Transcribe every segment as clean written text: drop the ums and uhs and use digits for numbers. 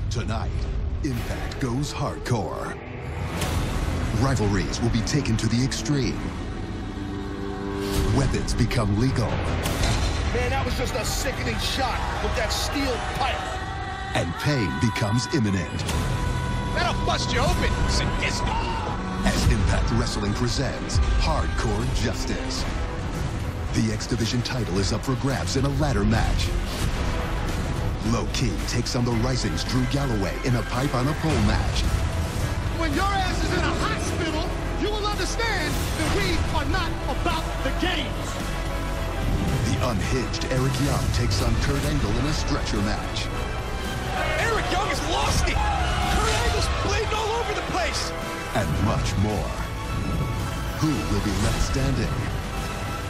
Tonight, Impact goes hardcore. Rivalries will be taken to the extreme. Weapons become legal. Man, that was just a sickening shot with that steel pipe. And pain becomes imminent. That'll bust you open, sadistic. As Impact Wrestling presents Hardcore Justice. The X Division title is up for grabs in a ladder match. Low Key takes on the Rising's Drew Galloway in a pipe on a pole match. When your ass is in a hospital, you will understand that we are not about the games. The unhinged Eric Young takes on Kurt Angle in a stretcher match. Eric Young has lost it. Kurt Angle's bleeding all over the place. And much more. Who will be left standing?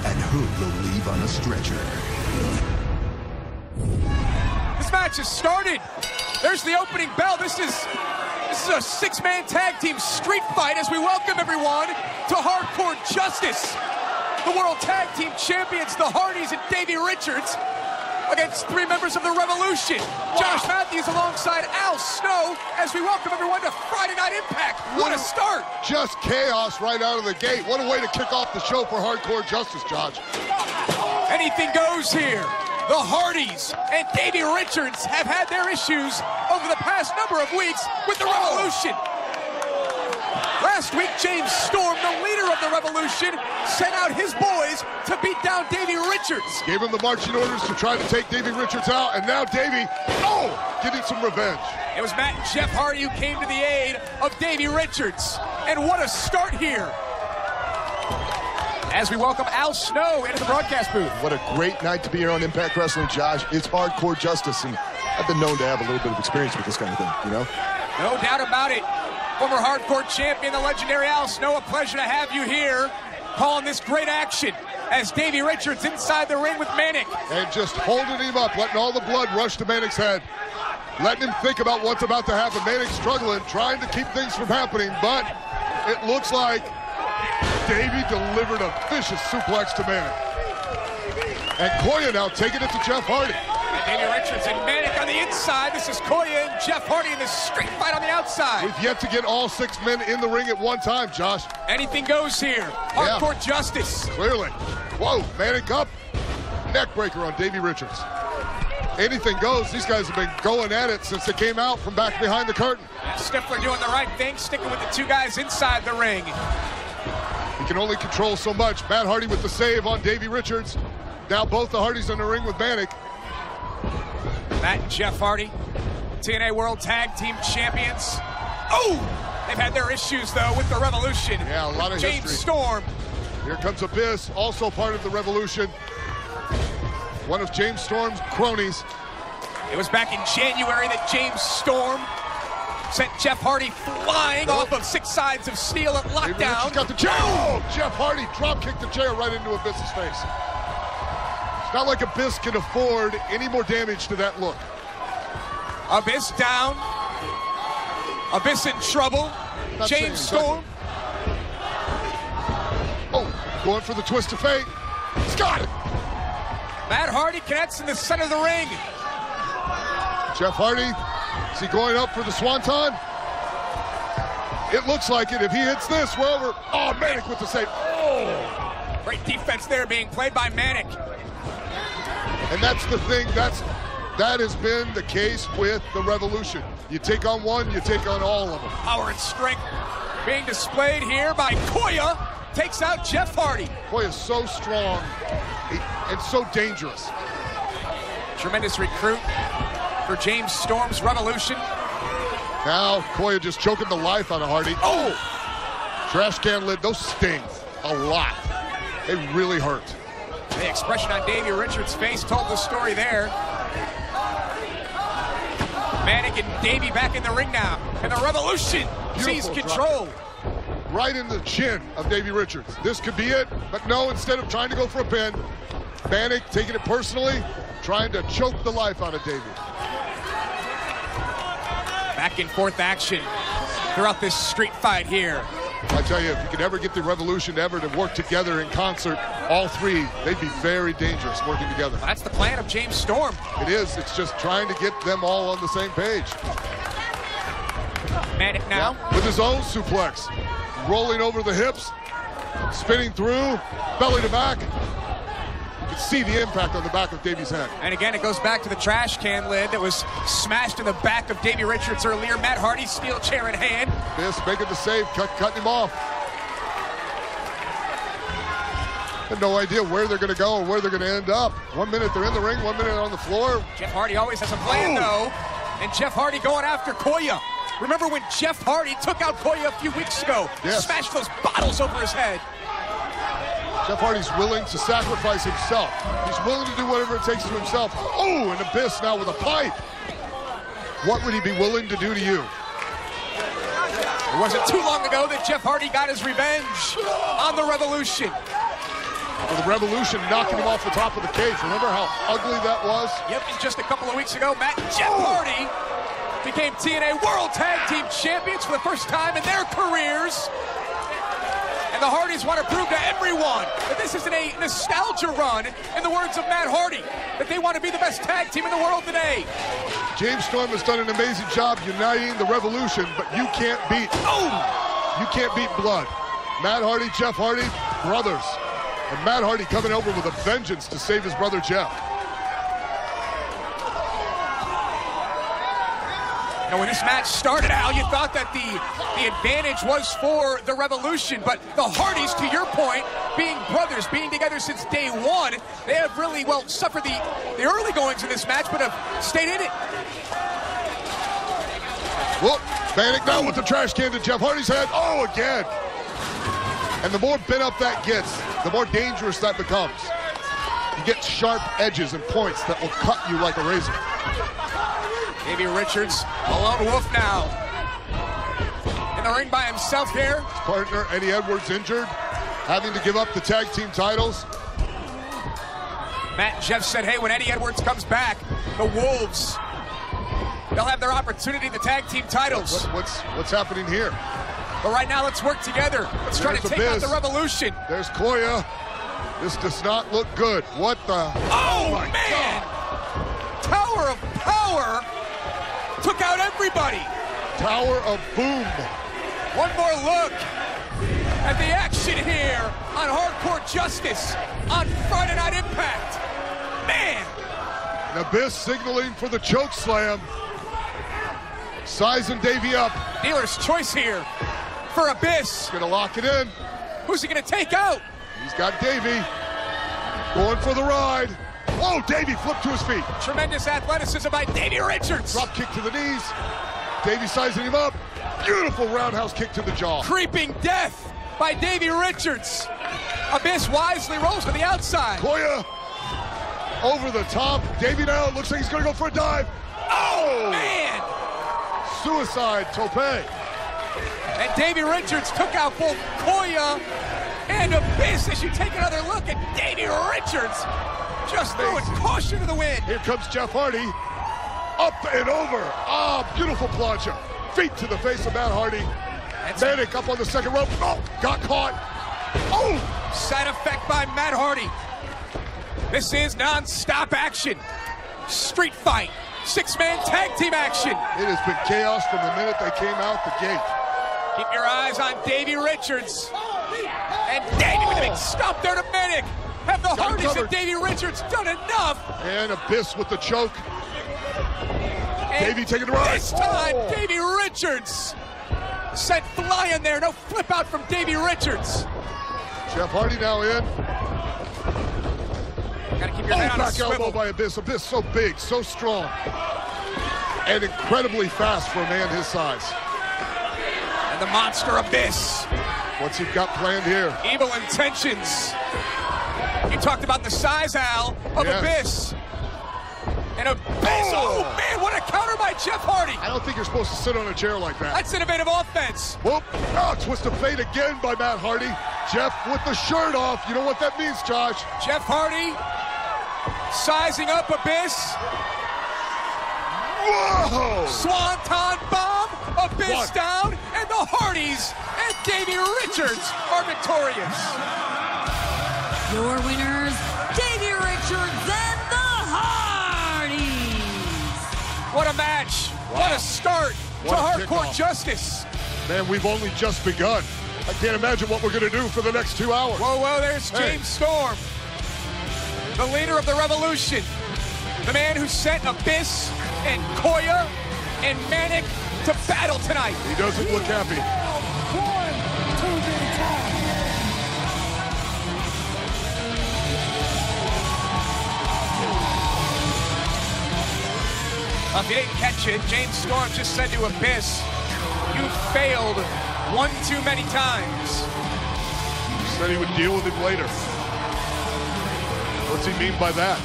And who will leave on a stretcher? This match has started. There's the opening bell. This is a six-man tag team street fight as we welcome everyone to Hardcore Justice. The World Tag Team Champions, the Hardys and Davey Richards, against three members of the Revolution. Josh Matthews alongside Al Snow as we welcome everyone to Friday Night Impact. What a start. Just chaos right out of the gate. What a way to kick off the show for Hardcore Justice, Josh. Anything goes here. The Hardys and Davey Richards have had their issues over the past number of weeks with the Revolution. Last week, James Storm, the leader of the Revolution, sent out his boys to beat down Davey Richards. Gave him the marching orders to try to take Davey Richards out, and now Davey, getting some revenge. It was Matt and Jeff Hardy who came to the aid of Davey Richards. And what a start here. As we welcome Al Snow into the broadcast booth. What a great night to be here on Impact Wrestling, Josh. It's Hardcore Justice, and I've been known to have a little bit of experience with this kind of thing, you know? No doubt about it. Former Hardcore Champion, the legendary Al Snow, a pleasure to have you here calling this great action as Davey Richards inside the ring with Manic. And just holding him up, letting all the blood rush to Manic's head. Letting him think about what's about to happen. Manic's struggling, trying to keep things from happening, but it looks like Davey delivered a vicious suplex to Manic. And Koya now taking it to Jeff Hardy. And Davey Richards and Manic on the inside. This is Koya and Jeff Hardy in the street fight on the outside. We've yet to get all six men in the ring at one time, Josh. Anything goes here. Hardcore Justice. Clearly. Whoa, Manic up. Neck breaker on Davey Richards. Anything goes. These guys have been going at it since they came out from back behind the curtain. Stifler doing the right thing, sticking with the two guys inside the ring. He can only control so much. Matt Hardy with the save on Davey Richards. Now both the Hardys in the ring with Manic. Matt and Jeff Hardy, TNA World Tag Team Champions. Oh! They've had their issues, though, with the Revolution. Yeah, a lot of James history. Storm. Here comes Abyss, also part of the Revolution. One of James Storm's cronies. It was back in January that James Storm sent Jeff Hardy flying off of six sides of steel at lockdown. He's got the chair. Oh, Jeff Hardy drop kicked the chair right into Abyss's face. It's not like Abyss can afford any more damage to that look. Abyss down. Abyss in trouble. James Storm. Oh, going for the twist of fate. He's got it. Matt Hardy connects in the center of the ring. Jeff Hardy, is he going up for the swanton? It looks like it. If he hits this, we're over. Oh, Manic with the save. Oh. Great defense there being played by Manic. And that's the thing, that has been the case with the Revolution. You take on one, you take on all of them. Power and strength being displayed here by Koya. Takes out Jeff Hardy. Koya's so strong and so dangerous. Tremendous recruit for James Storm's Revolution. Now Koya just choking the life out of Hardy. Oh! Trash can lid, those sting a lot. They really hurt. The expression on Davey Richards' face told the story there. Manic and Davey back in the ring now. And the Revolution sees control. Right in the chin of Davey Richards. This could be it, but no, instead of trying to go for a pin, Manic taking it personally, trying to choke the life out of Davey. Back and forth action throughout this street fight here. I tell you, if you could ever get the Revolution ever to work together in concert, all three, they'd be very dangerous working together. That's the plan of James Storm. It is. It's just trying to get them all on the same page. Manic now. With his own suplex. Rolling over the hips. Spinning through. Belly to back. You can see the impact on the back of Davey's head. And again, it goes back to the trash can lid that was smashed in the back of Davey Richards earlier. Matt Hardy, steel chair in hand. This making the save, cutting him off. Had no idea where they're going to go or where they're going to end up. 1 minute they're in the ring, 1 minute on the floor. Jeff Hardy always has a plan, though. And Jeff Hardy going after Koya. Remember when Jeff Hardy took out Koya a few weeks ago? Yes. Smashed those bottles over his head. Jeff Hardy's willing to sacrifice himself. He's willing to do whatever it takes to himself. Oh, an Abyss now with a pipe. What would he be willing to do to you? It wasn't too long ago that Jeff Hardy got his revenge on the Revolution. With the Revolution knocking him off the top of the cage. Remember how ugly that was? Yep, and just a couple of weeks ago, Matt and Jeff Hardy became TNA World Tag Team Champions for the first time in their careers. And the Hardys want to prove to everyone that this isn't a nostalgia run, in the words of Matt Hardy, that they want to be the best tag team in the world today. James Storm has done an amazing job uniting the Revolution, but you can't beat Blood. Matt Hardy, Jeff Hardy, brothers. And Matt Hardy coming over with a vengeance to save his brother Jeff. Now, when this match started, Al, you thought that the advantage was for the Revolution, but the Hardys, to your point, being brothers, being together since day one, they have really, well, suffered the early goings of this match, but have stayed in it. Look, Manic now with the trash can to Jeff Hardy's head. Oh, again. And the more bent up that gets, the more dangerous that becomes. You get sharp edges and points that will cut you like a razor. Davey Richards, a lone wolf now. In the ring by himself here. His partner, Eddie Edwards, injured, having to give up the tag team titles. Matt and Jeff said, hey, when Eddie Edwards comes back, the Wolves, they'll have their opportunity in the tag team titles. What's happening here? But right now, let's work together. Let's try to take out the Revolution. There's Koya. This does not look good. What the? Oh, my man! God. Tower of Power took out everybody. Tower of Boom. One more look at the action here on Hardcore Justice on Friday Night Impact. Man! An Abyss signaling for the choke slam. Sizing Davey up. Dealer's choice here for Abyss. Gonna lock it in. Who's he gonna take out? He's got Davey. Going for the ride. Oh, Davey flipped to his feet. Tremendous athleticism by Davey Richards. Drop kick to the knees. Davey sizing him up. Beautiful roundhouse kick to the jaw. Creeping death by Davey Richards. Abyss wisely rolls to the outside. Koya over the top. Davey now looks like he's gonna go for a dive. Oh, man! Suicide tope. And Davey Richards took out both Koya and Abyss as you take another look at Davey Richards. Just throwing caution to the wind. Here comes Jeff Hardy. Up and over. Ah, beautiful plancha. Feet to the face of Matt Hardy. Manic up on the second rope. Oh, got caught. Oh! Side effect by Matt Hardy. This is non-stop action. Street fight. Six-man tag team action. It has been chaos from the minute they came out the gate. Keep your eyes on Davey Richards. And Davey with a big stomp there to Manic. Have the Hardys and Davey Richards done enough? And Abyss with the choke. And Davey taking the ride. This time, Davey Richards sent flying there. No flip out from Davey Richards. Jeff Hardy now in. Gotta keep your head on a swivel. Back elbow by Abyss. Abyss so big, so strong. And incredibly fast for a man his size. And the monster Abyss. What's he got planned here? Evil intentions. You talked about the size, Al, of Abyss. And Abyss, oh man, what a counter by Jeff Hardy. I don't think you're supposed to sit on a chair like that. That's innovative offense. Whoop, twist of fate again by Matt Hardy. Jeff with the shirt off. You know what that means, Josh? Jeff Hardy sizing up Abyss. Whoa! Swanton bomb, Abyss down, and the Hardys and Davey Richards are victorious. your winners, Davey Richards and the Hardys. What a match. Wow. What a start What to a Hardcore kickoff. Justice. Man, we've only just begun. I can't imagine what we're going to do for the next 2 hours. Whoa, whoa, there's Hey. James Storm, the leader of the revolution, the man who sent Abyss and Koya and Manic to battle tonight. He doesn't look happy. If you didn't catch it, James Storm just said to Abyss, you failed one too many times. Said he would deal with him later. What's he mean by that?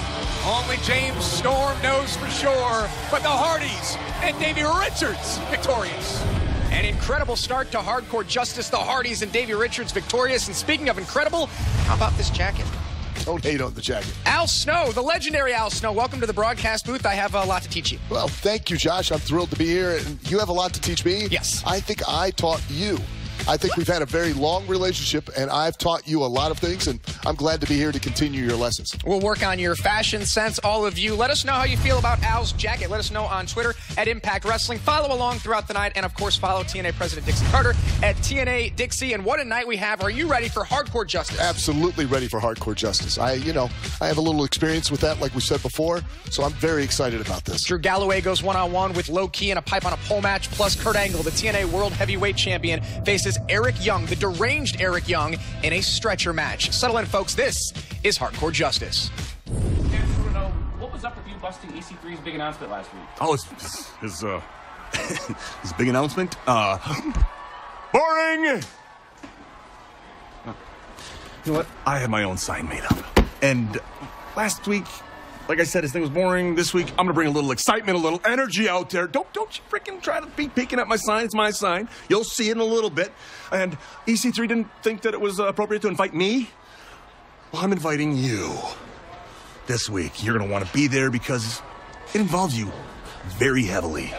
Only James Storm knows for sure, but the Hardys and Davey Richards victorious. An incredible start to Hardcore Justice, the Hardys and Davey Richards victorious. And speaking of incredible, how about this jacket? Don't hate on the jacket. Al Snow, the legendary Al Snow. Welcome to the broadcast booth. I have a lot to teach you. Well, thank you, Josh. I'm thrilled to be here. And you have a lot to teach me. Yes. I think I taught you. I think we've had a very long relationship, and I've taught you a lot of things, and I'm glad to be here to continue your lessons. We'll work on your fashion sense, all of you. Let us know how you feel about Al's jacket. Let us know on Twitter at Impact Wrestling. Follow along throughout the night, and of course, follow TNA President Dixie Carter at TNA Dixie. And what a night we have. Are you ready for Hardcore Justice? Absolutely ready for Hardcore Justice. I have a little experience with that, like we said before, so I'm very excited about this. Drew Galloway goes one-on-one with Low Key in a pipe on a pole match, plus Kurt Angle, the TNA World Heavyweight Champion, faces Eric Young, the deranged Eric Young, in a stretcher match. Settle in, folks. This is Hardcore Justice. Bruno, what was up with you busting EC3's big announcement last week? Oh, his his big announcement. Boring. You know what? I had my own sign made up, and last week, like I said, his thing was boring. This week, I'm gonna bring a little excitement, a little energy out there. Don't you freaking try to be peeking at my sign. It's my sign. You'll see it in a little bit. And EC3 didn't think that it was appropriate to invite me. Well, I'm inviting you this week. You're gonna want to be there because it involves you very heavily.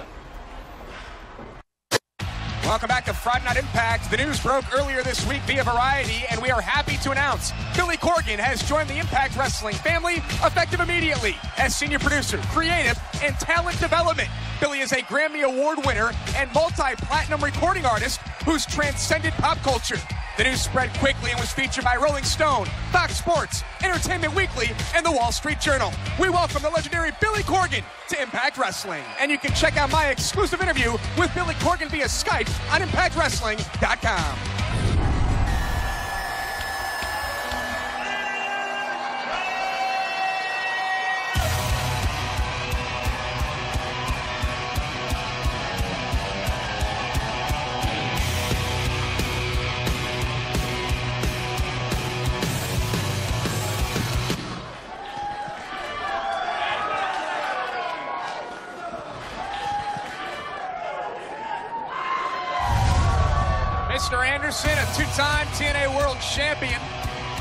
Welcome back to Friday Night Impact. The news broke earlier this week via Variety, and we are happy to announce Billy Corgan has joined the Impact Wrestling family effective immediately as senior producer, creative, and talent development. Billy is a Grammy Award winner and multi-platinum recording artist who's transcended pop culture. The news spread quickly and was featured by Rolling Stone, Fox Sports, Entertainment Weekly, and the Wall Street Journal. We welcome the legendary Billy Corgan to Impact Wrestling. And you can check out my exclusive interview with Billy Corgan via Skype on ImpactWrestling.com. Mr. Anderson, a two-time TNA World Champion.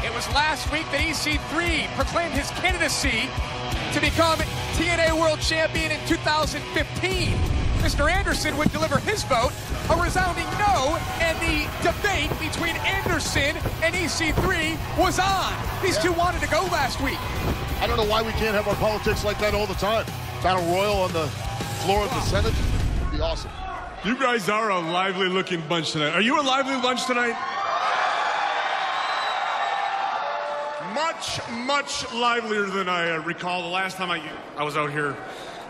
It was last week that EC3 proclaimed his candidacy to become TNA World Champion in 2015. Mr. Anderson would deliver his vote, a resounding no, and the debate between Anderson and EC3 was on. These two wanted to go last week. I don't know why we can't have our politics like that all the time. Battle Royal on the floor of the Senate would be awesome. You guys are a lively-looking bunch tonight. Are you a lively bunch tonight? Much livelier than I recall the last time I was out here.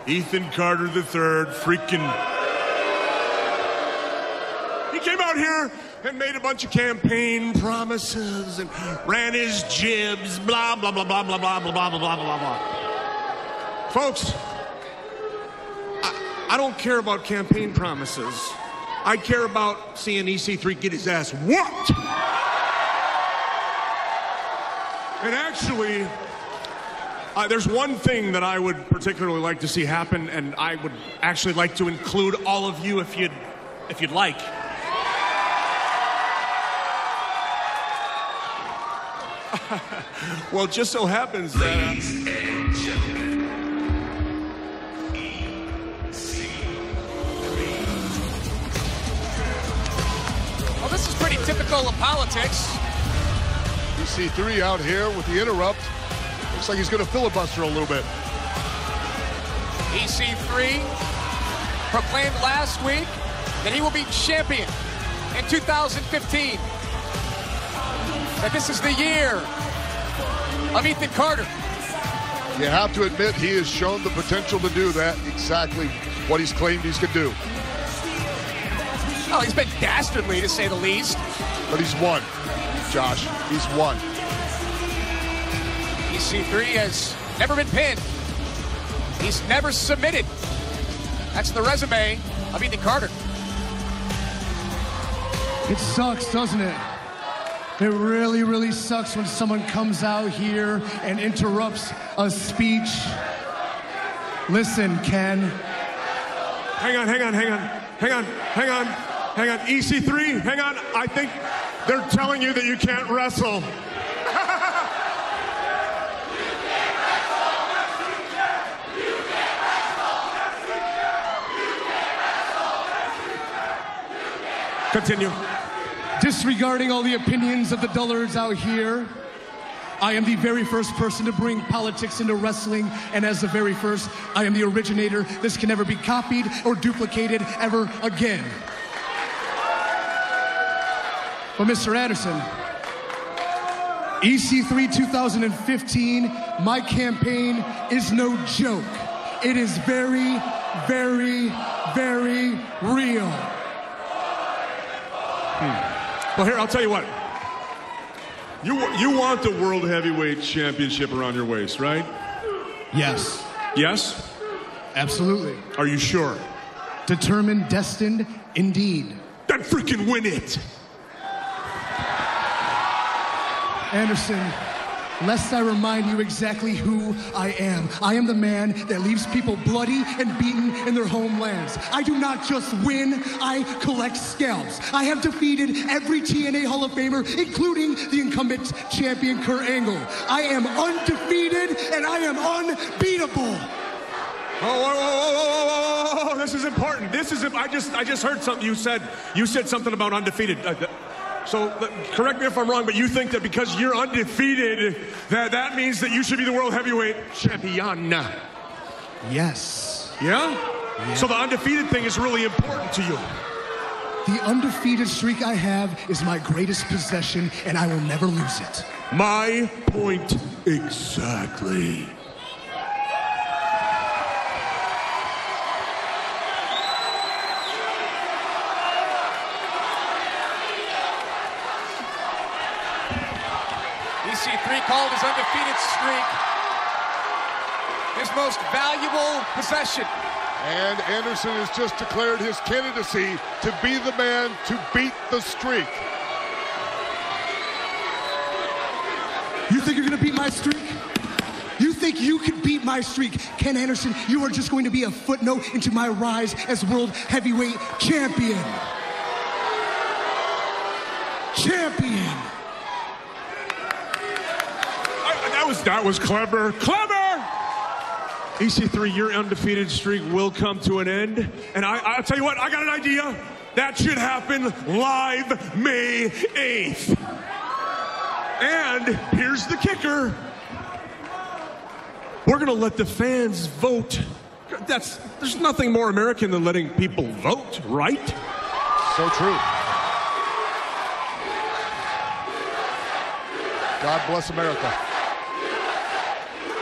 Ethan Carter III, freaking... He came out here and made a bunch of campaign promises and ran his jibs, blah, blah, blah, blah, blah, blah, blah, blah, blah, blah, blah, blah. Folks, I don't care about campaign promises. I care about seeing EC3 get his ass whooped. And actually, there's one thing that I would particularly like to see happen, and I would actually like to include all of you if you'd like. Well, it just so happens that... Well, this is pretty typical of politics. EC3 out here with the interrupt. Looks like he's going to filibuster a little bit. EC3 proclaimed last week that he will be champion in 2015. That this is the year of Ethan Carter. You have to admit he has shown the potential to do that, exactly what he's claimed he can do. Oh, he's been dastardly, to say the least. But he's won, Josh. He's won. EC3 has never been pinned. He's never submitted. That's the resume of Ethan Carter. It sucks, doesn't it? It really, really sucks when someone comes out here and interrupts a speech. Listen, Ken. Hang on. EC3, hang on. I think they're telling you that you can't wrestle. Continue. Disregarding all the opinions of the dullards out here, I am the very first person to bring politics into wrestling, and as the very first, I am the originator. This can never be copied or duplicated ever again. But Mr. Anderson, EC3 2015, my campaign is no joke. It is very, very, very real. Well, here, I'll tell you what. You want the World Heavyweight Championship around your waist, right? Yes. Yes? Absolutely. Are you sure? Determined, destined, indeed. Then freaking win it! Anderson, lest I remind you exactly who I am. I am the man that leaves people bloody and beaten in their homelands. I do not just win, I collect scalps. I have defeated every TNA Hall of Famer, including the incumbent champion Kurt Angle. I am undefeated and I am unbeatable. Oh, this is important. I just heard something you said. You said something about undefeated. So, correct me if I'm wrong, but you think that because you're undefeated, that means that you should be the World Heavyweight Champion? Yes. Yeah? Yeah. So the undefeated thing is really important to you. The undefeated streak I have is my greatest possession, and I will never lose it. My point exactly. EC3 called his undefeated streak his most valuable possession. And Anderson has just declared his candidacy to be the man to beat the streak. You think you're gonna beat my streak? You think you could beat my streak? Ken Anderson, you are just going to be a footnote into my rise as World Heavyweight Champion. Champion. That was clever. Clever! EC3, your undefeated streak will come to an end. And I'll tell you what, I got an idea. That should happen live May 8th. And here's the kicker. We're going to let the fans vote. There's nothing more American than letting people vote, right? So true. God bless America.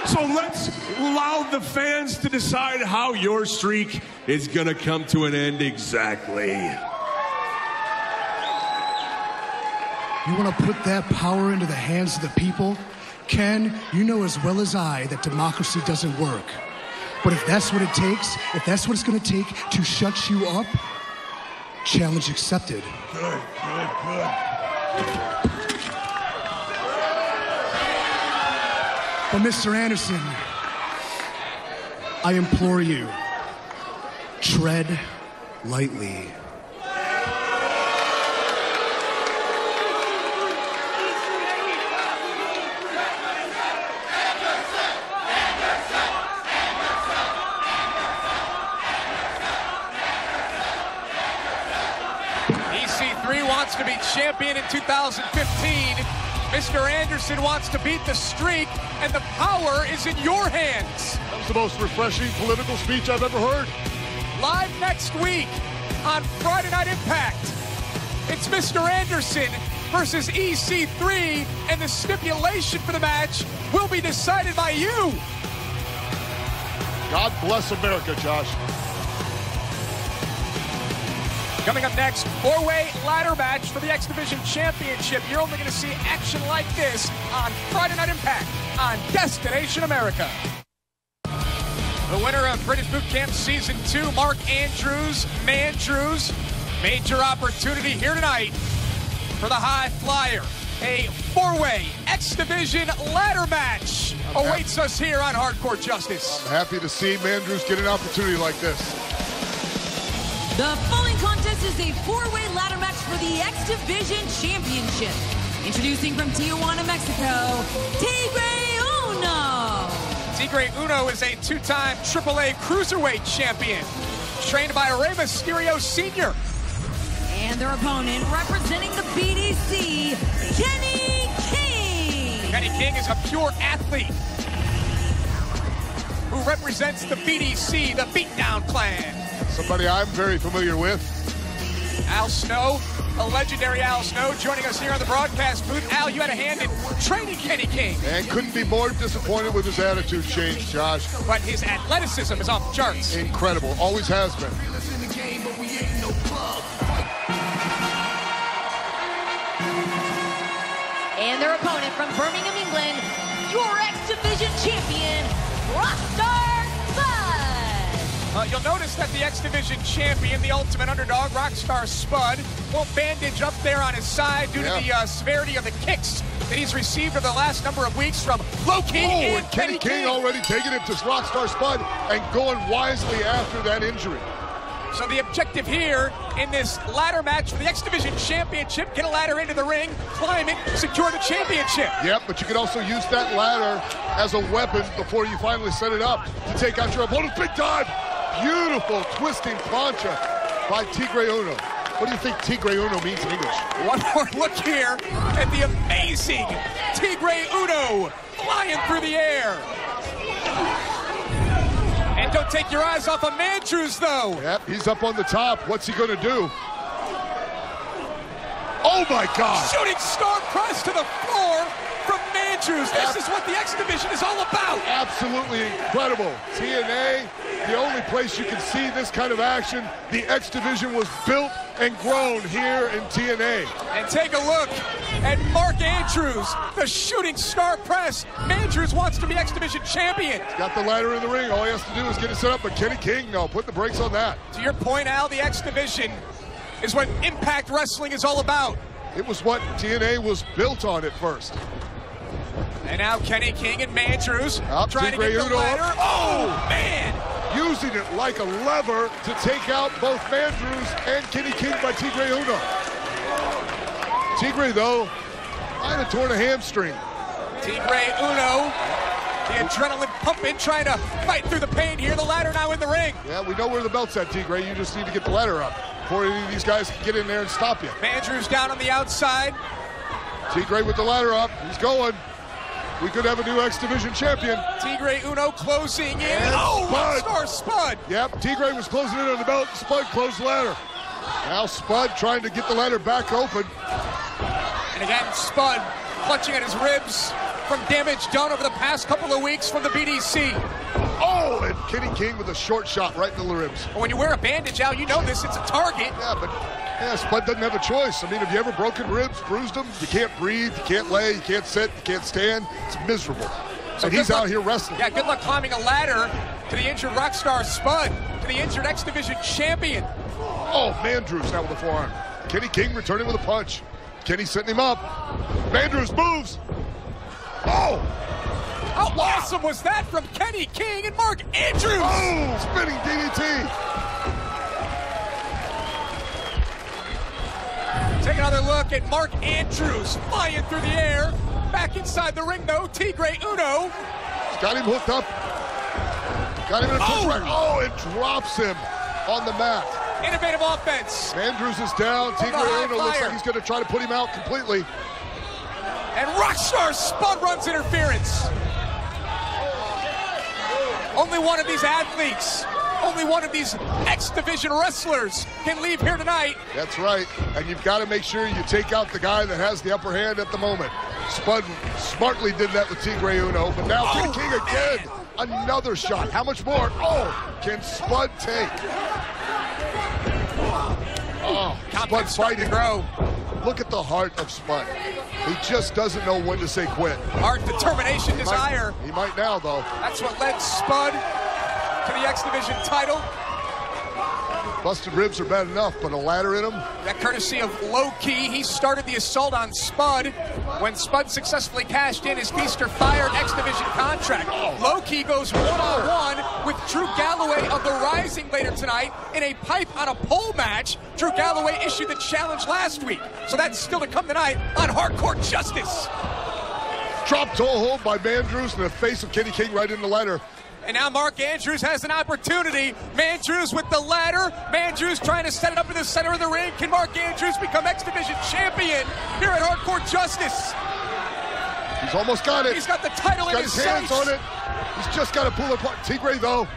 So let's allow the fans to decide how your streak is going to come to an end exactly. You want to put that power into the hands of the people? Ken, you know as well as I that democracy doesn't work. But if that's what it takes, if that's what it's going to take to shut you up, challenge accepted. Good. But Mr. Anderson, I implore you, tread lightly. EC3 wants to be champion in 2015. Mr. Anderson wants to beat the streak, and the power is in your hands. That was the most refreshing political speech I've ever heard. Live next week on Friday Night Impact, it's Mr. Anderson versus EC3, and the stipulation for the match will be decided by you. God bless America, Josh. Coming up next, four-way ladder match for the X Division Championship. You're only going to see action like this on Friday Night Impact on Destination America. The winner of British Boot Camp Season 2, Mark Andrews, Mandrews. Major opportunity here tonight for the High Flyer. A four-way X Division ladder match awaits us here on Hardcore Justice. I'm happy to see Mandrews get an opportunity like this. The following contest is a four-way ladder match for the X Division Championship. Introducing from Tijuana, Mexico, Tigre Uno. Tigre Uno is a two-time AAA Cruiserweight champion, trained by Rey Mysterio Sr. And their opponent, representing the BDC, Kenny King. Kenny King is a pure athlete who represents the BDC, the Beatdown Clan. Somebody I'm very familiar with. Al Snow, a legendary Al Snow, joining us here on the broadcast booth. Al, you had a hand in training Kenny King. And couldn't be more disappointed with his attitude change, Josh. But his athleticism is off the charts. Incredible, always has been. And their opponent from Birmingham, England, your X Division champion, Rockstar Spud. You'll notice that the X Division champion, the ultimate underdog, Rockstar Spud, won't bandage up there on his side due to the severity of the kicks that he's received over the last number of weeks from Low King and Kenny King already taking it to Rockstar Spud and going wisely after that injury. So the objective here in this ladder match for the X Division Championship, get a ladder into the ring, climb it, secure the championship. Yep, but you can also use that ladder as a weapon before you finally set it up to take out your opponent. Big time! Beautiful twisting plancha by Tigre Uno. What do you think Tigre Uno means in English? One more look here at the amazing Tigre Uno flying through the air. And don't take your eyes off of Mandrews, though. Yep, he's up on the top. What's he going to do? Oh, my God. Shooting star press to the floor from Mandrews. This is what the X Division is all about. Absolutely incredible. TNA, the only place you can see this kind of action. The X Division was built and grown here in TNA. And take a look at Mark Andrews, the shooting star press. Mandrews wants to be X Division champion. He's got the ladder in the ring. All he has to do is get it set up. But Kenny King, no, put the brakes on that. To your point, Al, the X Division is what Impact Wrestling is all about. It was what TNA was built on at first. And now Kenny King and Mandrews trying to get the Uno ladder. Oh, man! Using it like a lever to take out both Mandrews and Kenny King by Tigre Uno. Tigre, though, might have torn a hamstring. Tigre Uno, the adrenaline pumping, trying to fight through the pain here. The ladder now in the ring. Yeah, we know where the belt's at, Tigre. You just need to get the ladder up before any of these guys can get in there and stop you. Mandrews down on the outside. Tigre with the ladder up. He's going. We could have a new X Division champion. Tigre Uno closing in. And Rockstar Spud. Yep, Tigre was closing in on the belt. Spud closed the ladder. Now Spud trying to get the ladder back open. And again, Spud clutching at his ribs from damage done over the past couple of weeks from the BDC. Oh, and Kenny King with a short shot right in the ribs. When you wear a bandage, Al, you know this. It's a target. Yeah, but Spud doesn't have a choice. I mean, have you ever broken ribs, bruised them? You can't breathe, you can't lay, you can't sit, you can't stand. It's miserable. So and he's out here wrestling. Yeah, good luck climbing a ladder to the injured Rockstar Spud, to the injured X Division champion. Oh, Mandrews now with a forearm. Kenny King returning with a punch. Kenny setting him up. Mandrews moves. Oh! How awesome was that from Kenny King and Mark Andrews? Oh, spinning DDT. Take another look at Mark Andrews flying through the air. Back inside the ring, though, Tigre Uno. He's got him hooked up. Got him in a push right. Oh, it drops him on the mat. Innovative offense. Mandrews is down. Tigre Uno looks like he's going to try to put him out completely. And Rockstar Spud runs interference. Only one of these athletes, only one of these X Division wrestlers can leave here tonight. That's right. And you've got to make sure you take out the guy that has the upper hand at the moment. Spud smartly did that with Tigre Uno, but now Kenny King again. Another shot. How much more? Oh, can Spud take? Oh, Spud fighting. Look at the heart of Spud. He just doesn't know when to say quit. Heart, determination, desire. He might now, though. That's what led Spud to the X Division title. Busted ribs are bad enough, but a ladder in him? That courtesy of Low Key. He started the assault on Spud when Spud successfully cashed in his Feast or Fire X Division contract. Low Key goes one-on-one with Drew Galloway of the Rising later tonight in a pipe on a pole match. Drew Galloway issued the challenge last week, so that's still to come tonight on Hardcore Justice. Drop toe hold by Mandrews in the face of Kenny King right in the ladder. And now Mark Andrews has an opportunity. Mandrews with the ladder. Mandrews trying to set it up in the center of the ring. Can Mark Andrews become X Division champion here at Hardcore Justice? He's almost got it. He's got the title in his hands on it. He's just got to pull it apart. Tigre, though,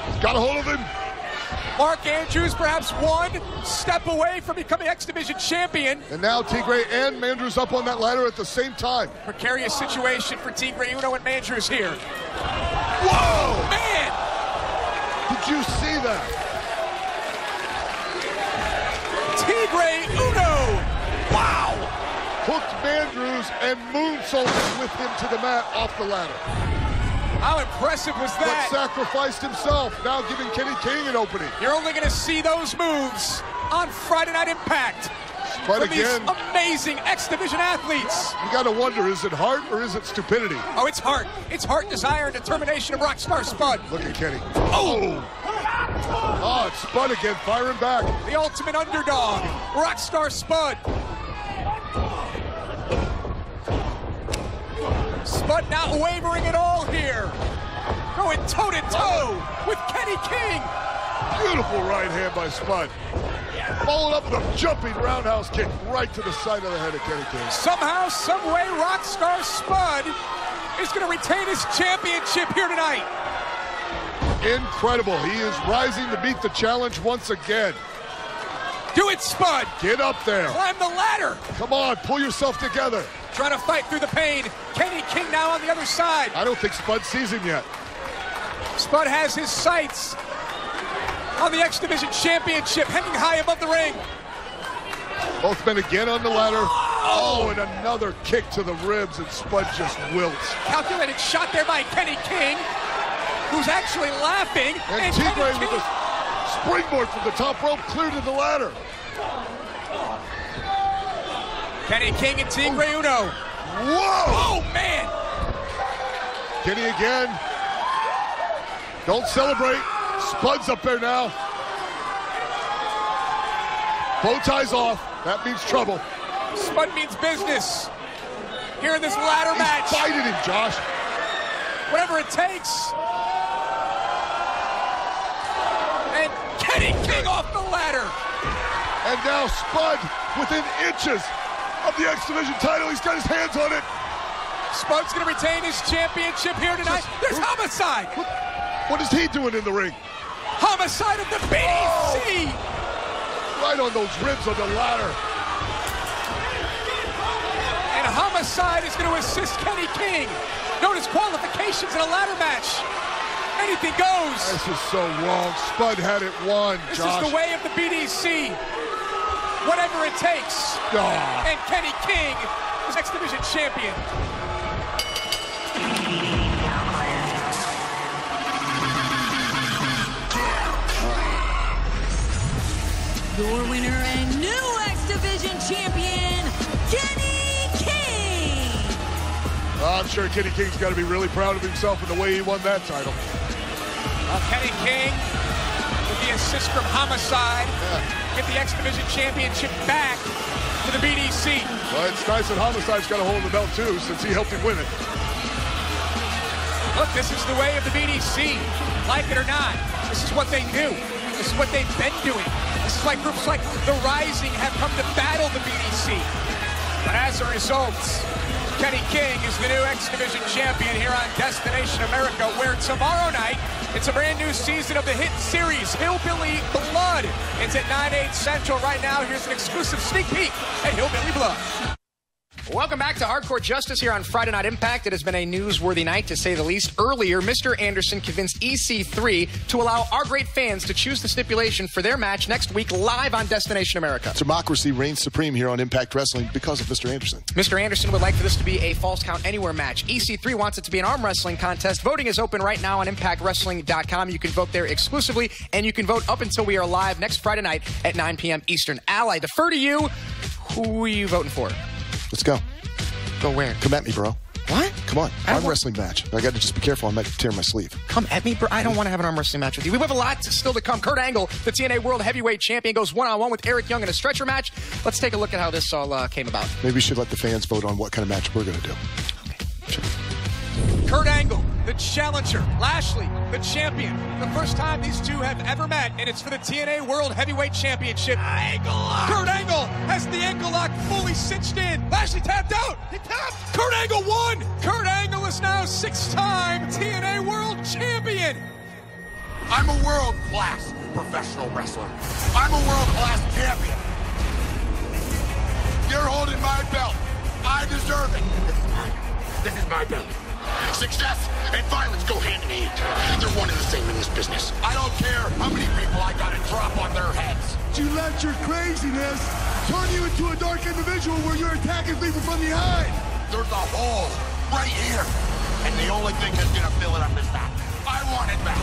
he's got a hold of him. Mark Andrews perhaps one step away from becoming X Division champion. And now Tigre and Mandrews up on that ladder at the same time. Precarious situation for Tigre Uno and Mandrews here. Whoa! Man! Did you see that? Tigre Uno! Wow! Hooked Mandrews and moonsaulted with him to the mat off the ladder. How impressive was that? But sacrificed himself, now giving Kenny King an opening. You're only going to see those moves on Friday Night Impact. But from again, these amazing X Division athletes. You got to wonder, is it heart or is it stupidity? Oh, it's heart. It's heart, desire, and determination of Rockstar Spud. Look at Kenny. Oh! Oh, it's Spud again, firing back. The ultimate underdog, Rockstar Spud. Spud not wavering at all here. Going toe-to-toe with Kenny King. Beautiful right hand by Spud. Followed up with a jumping roundhouse kick right to the side of the head of Kenny King. Somehow, someway, Rockstar Spud is going to retain his championship here tonight. Incredible. He is rising to meet the challenge once again. Do it, Spud. Get up there. Climb the ladder. Come on, pull yourself together. Trying to fight through the pain. Kenny King now on the other side. I don't think Spud sees him yet. Spud has his sights on the X Division Championship, hanging high above the ring. Both men again on the ladder. Oh, and another kick to the ribs, and Spud just wilts. Calculated shot there by Kenny King, who's actually laughing. And Tigre with a springboard from the top rope, clear to the ladder. Kenny King and Tigre Uno. Whoa! Oh, man! Kenny again. Don't celebrate. Spud's up there now. Bow ties off. That means trouble. Spud means business. Here in this ladder match. He's fighting him, Josh. Whatever it takes. And Kenny King off the ladder. And now Spud within inches of the X Division title. He's got his hands on it. Spud's going to retain his championship here tonight. There's Homicide. What is he doing in the ring? Homicide of the BDC. Right on those ribs on the ladder. And Homicide is going to assist Kenny King. No disqualifications in a ladder match. Anything goes. This is so wrong. Spud had it won, This Josh. is the way of the BDC. Whatever it takes. Oh. And Kenny King is X Division champion. Your winner and new X Division champion, Kenny King. I'm sure Kenny King's got to be really proud of himself in the way he won that title. Kenny King, with the assist from Homicide, get the X Division championship back to the BDC. Well, it's nice that Homicide's got a hold of the belt too, since he helped him win it. Look, this is the way of the BDC. Like it or not, this is what they do. This is what they've been doing. This is why groups like The Rising have come to battle the BDC. But as a result, Kenny King is the new X Division champion here on Destination America, where tomorrow night it's a brand new season of the hit series Hillbilly Blood. It's at 9/8 Central right now. Here's an exclusive sneak peek at Hillbilly Blood. Welcome back to Hardcore Justice here on Friday Night Impact. It has been a newsworthy night, to say the least. Earlier, Mr. Anderson convinced EC3 to allow our great fans to choose the stipulation for their match next week live on Destination America. Democracy reigns supreme here on Impact Wrestling because of Mr. Anderson. Mr. Anderson would like for this to be a Falls Count Anywhere match. EC3 wants it to be an arm wrestling contest. Voting is open right now on ImpactWrestling.com. You can vote there exclusively, and you can vote up until we are live next Friday night at 9 p.m. Eastern. Al, I defer to you. Who are you voting for? Let's go. Go where? Come at me, bro. What? Come on. Arm wrestling match. I got to just be careful. I might tear my sleeve. Come at me, bro. I don't want to have an arm wrestling match with you. We have a lot still to come. Kurt Angle, the TNA World Heavyweight Champion, goes one-on-one with Eric Young in a stretcher match. Let's take a look at how this all came about. Maybe we should let the fans vote on what kind of match we're going to do. Okay. Kurt Angle, the challenger. Lashley, the champion. The first time these two have ever met, and it's for the TNA World Heavyweight Championship. Angle lock. Kurt Angle has the ankle lock fully cinched in. Lashley tapped out. He tapped. Kurt Angle won. Kurt Angle is now 6-time TNA World Champion. I'm a world-class professional wrestler. I'm a world-class champion. You're holding my belt. I deserve it. This is my belt. Success and violence go hand in hand. They're one and the same in this business. I don't care how many people I gotta drop on their heads. You let your craziness turn you into a dark individual where you're attacking people from behind. There's a hole right here, and the only thing that's gonna fill it up is that. I want it back.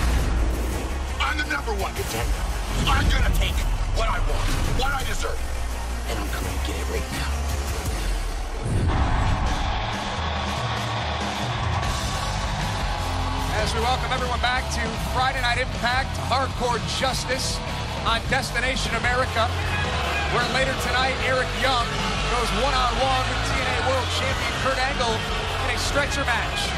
I'm the #1 contender. I'm gonna take what I want, what I deserve, and I'm coming to get it right now. As we welcome everyone back to Friday Night Impact, Hardcore Justice on Destination America, where later tonight Eric Young goes one-on-one with TNA World Champion Kurt Angle in a stretcher match.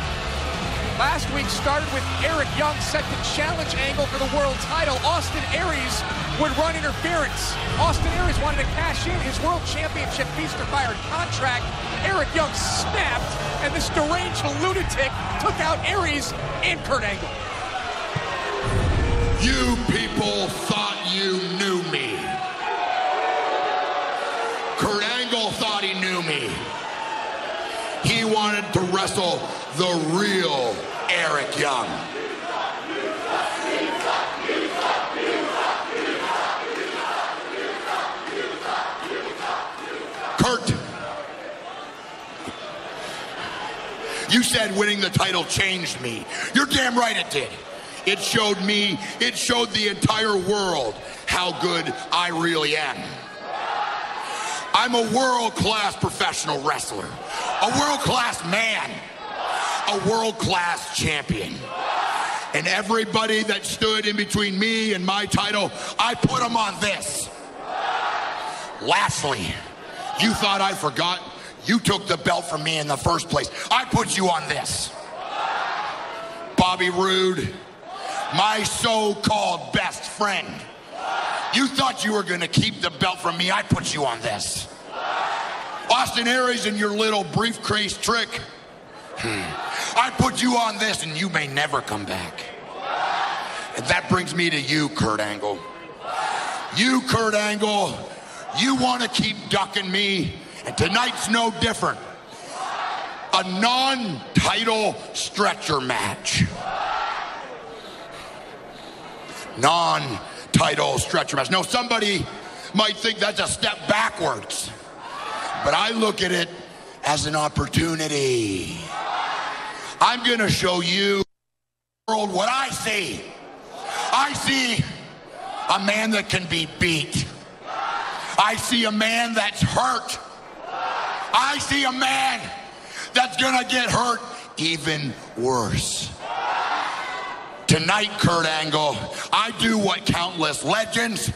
Last week started with Eric Young set to challenge Angle for the world title. Austin Aries would run interference. Austin Aries wanted to cash in his World Championship Feast or Fire contract. Eric Young snapped, and this deranged lunatic took out Aries and Kurt Angle. You people thought you knew me. Kurt Angle thought he knew me. He wanted to wrestle the real Eric Young. Kurt, you said winning the title changed me. You're damn right it did. It showed me, it showed the entire world how good I really am. I'm a world-class professional wrestler, a world-class man, a world-class champion. And everybody that stood in between me and my title, I put them on this. Lashley, you thought I forgot? You took the belt from me in the first place. I put you on this. Bobby Roode, my so-called best friend. You thought you were going to keep the belt from me. I put you on this. Austin Aries and your little briefcase trick. I put you on this and you may never come back. And that brings me to you, Kurt Angle. You, Kurt Angle, you want to keep ducking me, and tonight's no different. A non-title stretcher match. Non-title stretcher match. Now, somebody might think that's a step backwards, but I look at it as an opportunity. I'm going to show you what I see. I see a man that can be beat. I see a man that's hurt. I see a man that's going to get hurt even worse. Tonight, Kurt Angle, I do what countless legends,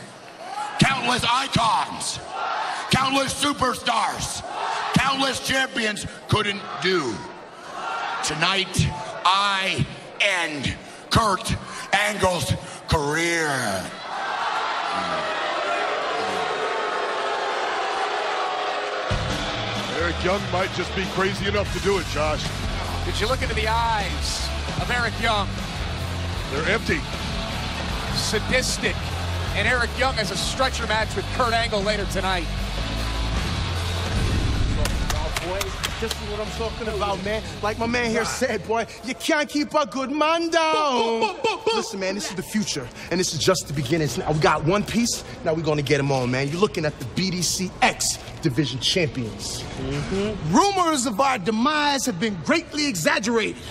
countless icons, countless superstars, countless champions couldn't do. Tonight, I end Kurt Angle's career. Eric Young might just be crazy enough to do it, Josh. Did you look into the eyes of Eric Young? They're empty. Sadistic. And Eric Young has a stretcher match with Kurt Angle later tonight. This is what I'm talking about, man. Like my man here said, boy, you can't keep a good man down. Listen, man, this is the future, and this is just the beginning. Now we got one piece, now we're gonna get them on, man. You're looking at the BDC X Division champions. Rumors of our demise have been greatly exaggerated.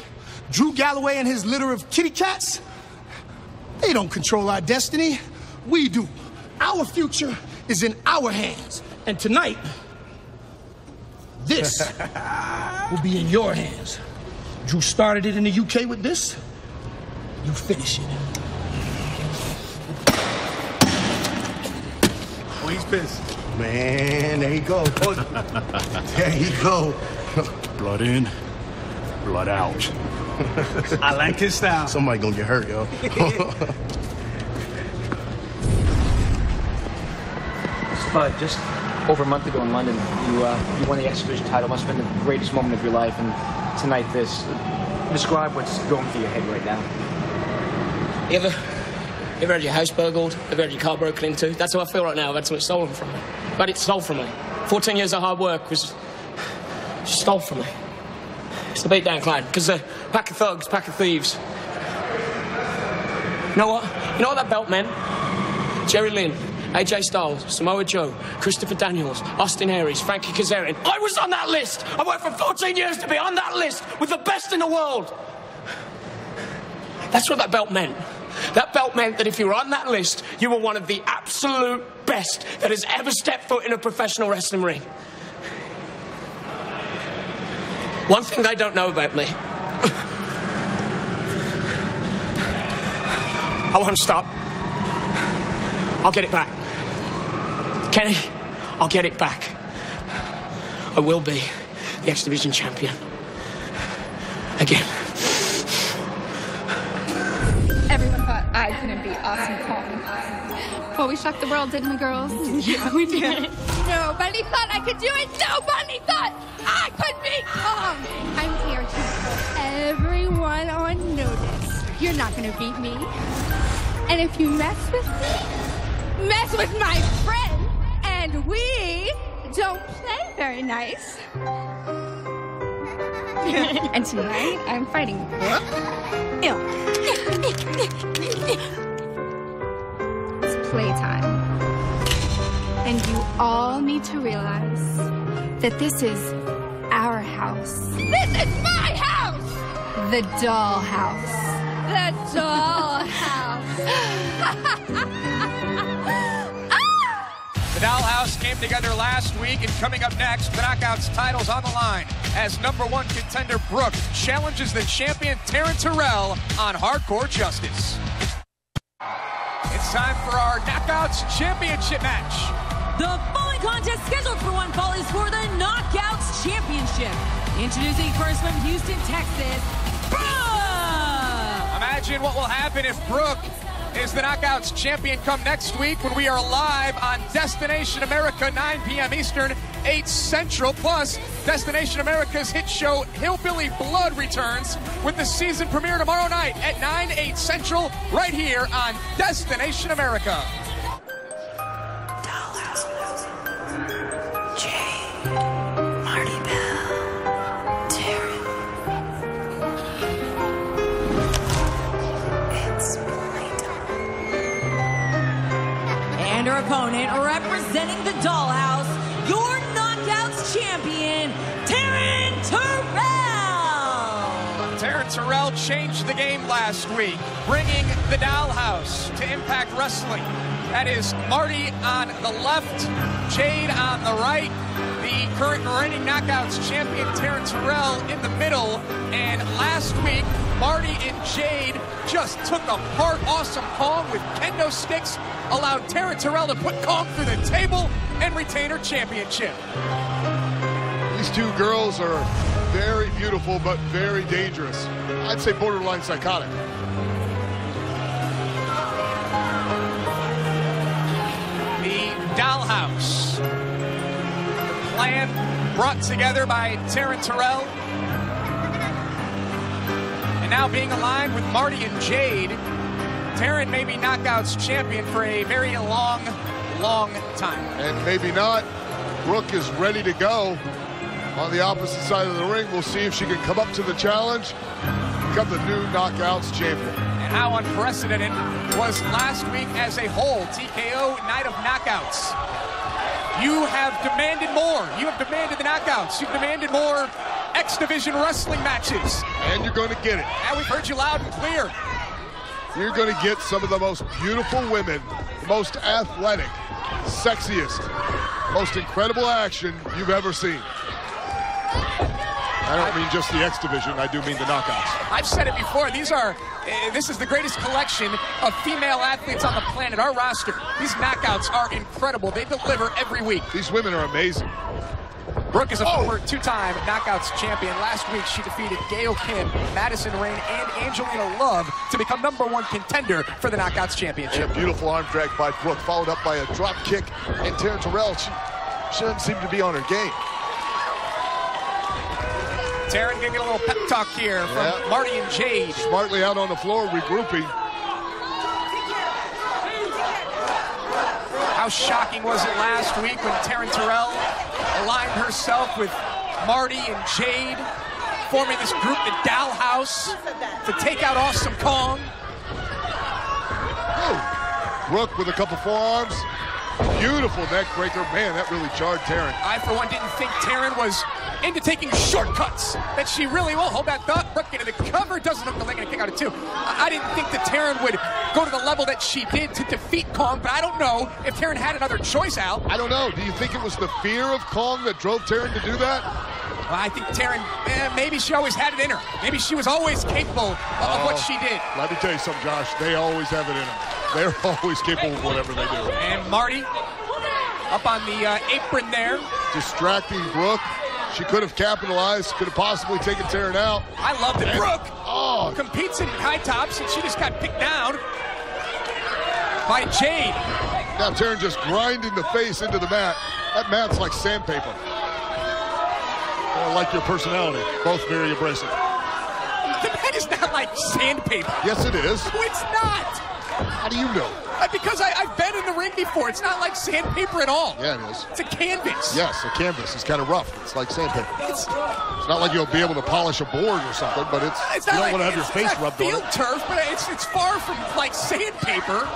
Drew Galloway and his litter of kitty cats, they don't control our destiny. We do. Our future is in our hands. And tonight, this will be in your hands. Drew started it in the UK with this. You finish it. Oh, he's pissed. Man, there you go. There you go. Blood in, blood out. I like his style. Somebody gonna get hurt, yo. Spud, just over a month ago in London, you won the X Division title. Must have been the greatest moment of your life. And tonight, this. Describe what's going through your head right now. You ever had your house burgled? Ever had your car broken into? That's how I feel right now. I've had something stolen from me. I've had it stole from me. 14 years of hard work was stole from me. It's the beatdown, Clyde, because a pack of thugs, pack of thieves. You know what? You know what that belt meant? Jerry Lynn, AJ Styles, Samoa Joe, Christopher Daniels, Austin Aries, Frankie Kazarian. I was on that list! I worked for 14 years to be on that list with the best in the world! That's what that belt meant. That belt meant that if you were on that list, you were one of the absolute best that has ever stepped foot in a professional wrestling ring. One thing they don't know about me. I won't stop. I'll get it back. Kenny, I'll get it back. I will be the X Division champion. Again. Everyone thought I couldn't be Awesome Kong. Well, we shocked the world, didn't we, girls? Yeah, we did. Nobody thought I could do it. Nobody thought I could be Kong. I'm here to put everyone on notice. You're not going to beat me. And if you mess with me, mess with my friend, and we don't play very nice. And tonight, I'm fighting Brooke. Ew. It's playtime. And you all need to realize that this is our house. This is my house! The doll house. The doll house. The Dollhouse came together last week, and coming up next, the Knockouts title's on the line as #1 contender Brooke challenges the champion Terrence Terrell on Hardcore Justice. It's time for our Knockouts championship match. The following contest scheduled for one fall is for the Knockouts Championship. Introducing first from Houston, Texas, Brooke! Imagine what will happen if Brooke is the Knockouts champion come next week when we are live on Destination America, 9 p.m. Eastern, 8 Central. Plus, Destination America's hit show Hillbilly Blood returns with the season premiere tomorrow night at 9, 8 Central, right here on Destination America. And her opponent, representing the Dollhouse, your Knockouts champion, Terrence Terrell! Terrence Terrell changed the game last week, bringing the Dollhouse to Impact Wrestling. That is Marty on the left, Jade on the right, the current reigning Knockouts champion Terrence Terrell in the middle. And last week, Marty and Jade just took apart Awesome Kong with kendo sticks, allowed Terrence Terrell to put Kong through the table and retain her championship. These two girls are very beautiful, but very dangerous. I'd say borderline psychotic. The Dollhouse plan brought together by Taryn Terrell. And now being aligned with Marty and Jade, Taryn may be Knockouts champion for a very long time. And maybe not. Brooke is ready to go on the opposite side of the ring. We'll see if she can come up to the challenge, become the new Knockouts champion. And how unprecedented was last week as a whole. TKO Night of Knockouts. You have demanded more. You have demanded the Knockouts. You've demanded more X Division wrestling matches. And you're going to get it. And we've heard you loud and clear. You're going to get some of the most beautiful women, the most athletic, sexiest, most incredible action you've ever seen. I don't mean just the X Division, I do mean the Knockouts. I've said it before, this is the greatest collection of female athletes on the planet. Our roster, these Knockouts are incredible. They deliver every week. These women are amazing. Brooke is a former two-time Knockouts champion. Last week, she defeated Gail Kim, Madison Rayne, and Angelina Love to become #1 contender for the Knockouts championship. And a beautiful arm drag by Brooke, followed up by a drop kick. And Taryn Terrell, she doesn't seem to be on her game. Taryn gonna get a little pep talk here from Marty and Jade. Smartly out on the floor, regrouping. How shocking was it last week when Taryn Terrell aligned herself with Marty and Jade, forming this group, the Doll House, to take out Awesome Kong. Brooke with a couple forearms. Beautiful neck breaker. Man, that really jarred Taryn. I, for one, didn't think Taryn was into taking shortcuts. That she really will. Hold that thought. Brooke into the cover. Doesn't look like a kick out of two. I didn't think that Taryn would go to the level that she did to defeat Kong, but I don't know if Taryn had another choice out. I don't know. Do you think it was the fear of Kong that drove Taryn to do that? Well, I think Taryn, maybe she always had it in her. Maybe she was always capable of what she did. Let me tell you something, Josh. They always have it in them. They're always capable of whatever they do. And Marty up on the apron there. Distracting Brooke. She could have capitalized, could have possibly taken Taryn out. I loved it. Brooke competes in high tops, and she just got picked down by Jade. Now Taryn just grinding the face into the mat. That mat's like sandpaper. I like your personality. Both very abrasive. The mat is not like sandpaper. Yes, it is. No, it's not. How do you know? Because I've been in the ring before. It's not like sandpaper at all. Yeah, it is. It's a canvas. Yes, a canvas. It's kind of rough. It's like sandpaper. It's not like you'll be able to polish a board or something, but you don't want to have your face rubbed on it. It's field turf, but it's far from like sandpaper.